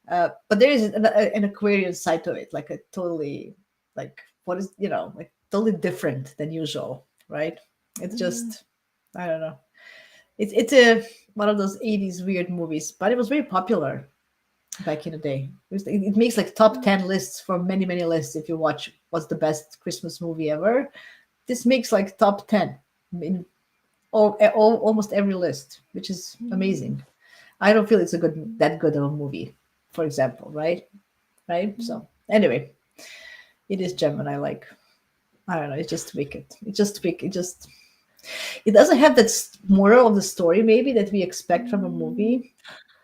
A: but there is an Aquarian side to it, like a totally like what is like totally different than usual, right? It's
B: Mm,
A: just I don't know. It's a one of those 80s weird movies, but it was very popular back in the day. It makes like top 10 lists for many lists. If you watch what's the best Christmas movie ever, this makes like top 10 in almost every list, which is amazing. I don't feel it's that good of a movie, for example, right. So anyway, it is Gemini. Like I don't know, it's just wicked. It's just wicked. It doesn't have that moral of the story maybe that we expect from a movie.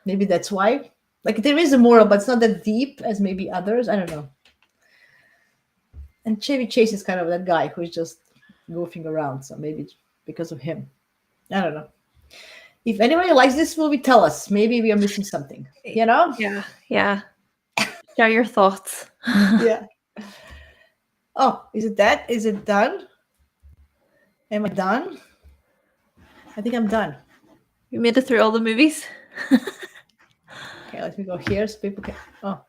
A: Maybe that's why. Like there is a moral, but it's not that deep as maybe others. I don't know. And Chevy Chase is kind of that guy who's just goofing around. So maybe because of him. I don't know. If anybody likes this movie, tell us. Maybe we are missing something. You know?
B: yeah, yeah. Share your thoughts.
A: Yeah. Oh, is it that? Is it done? Am I done? I think I'm done.
B: We made it through all the movies.
A: Okay, let me go here so people can. Oh,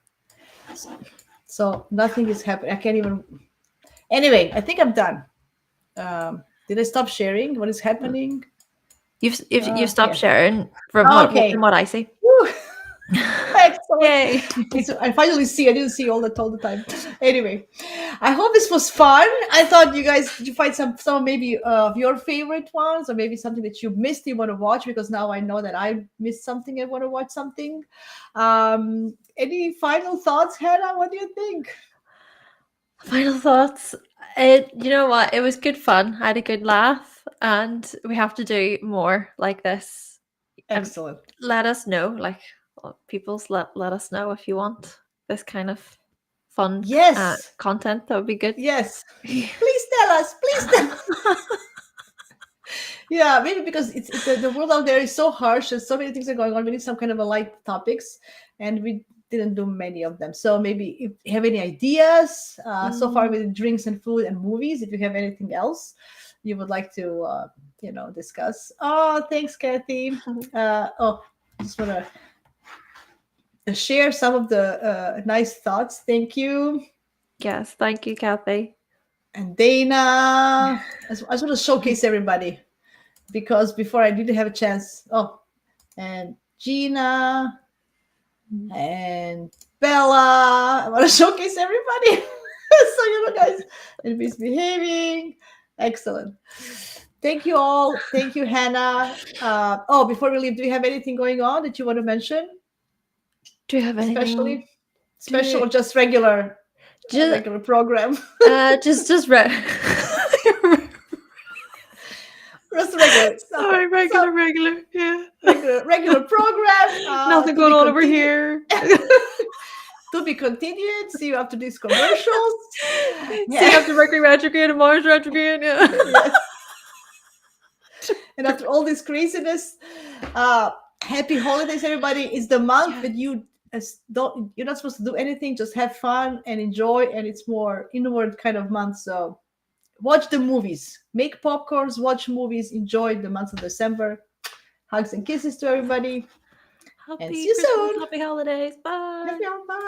A: so nothing is happening. I can't even. Anyway, I think I'm done. Did I stop sharing? What is happening?
B: You've stopped
A: Here.
B: sharing from
A: Okay.
B: what I see.
A: Woo. Excellent.
B: Yay.
A: I finally see. I didn't see all the time. Anyway, I hope this was fun. I thought you guys did you find some maybe of your favorite ones, or maybe something that you missed you want to watch, because now I know that I missed something. I want to watch something. Any final thoughts, Hannah? What do you think?
B: Final thoughts. You know what? It was good fun. I had a good laugh, and we have to do more like this.
A: Excellent.
B: Let us know, like people's let us know if you want this kind of fun
A: Yes.
B: content. That would be good.
A: Yes. Please tell us. Please tell. Yeah, maybe because it's the world out there is so harsh and so many things are going on. We need some kind of a light topics, and we didn't do many of them. So maybe if you have any ideas so far with drinks and food and movies, if you have anything else you would like to discuss. Oh, thanks, Kathy. Just want to share some of the nice thoughts. Thank you.
B: Yes, thank you, Kathy.
A: And Dana. I just want to showcase everybody, because before I didn't have a chance. Oh, and Gina and Bella. I want to showcase everybody. So guys, and misbehaving. Excellent. Thank you all. Thank you, Hannah. Before we leave, do you have anything going on that you want to mention?
B: Do you have anything?
A: Special or just regular program?
B: Just re-
A: Just regular.
B: Sorry, regular. Yeah.
A: Regular program.
B: Nothing going on over here.
A: To be continued. See you after these commercials.
B: See you after Mercury retrograde and Mars retrograde. Yeah.
A: Yes. And after all this craziness, happy holidays, everybody. It's the month that you're not supposed to do anything, just have fun and enjoy, and it's more inward kind of month. So watch the movies, make popcorns, watch movies, enjoy the month of December. Hugs and kisses to everybody. And
B: Happy
A: see you
B: Christmas,
A: soon.
B: happy holidays. Bye.
A: Bye.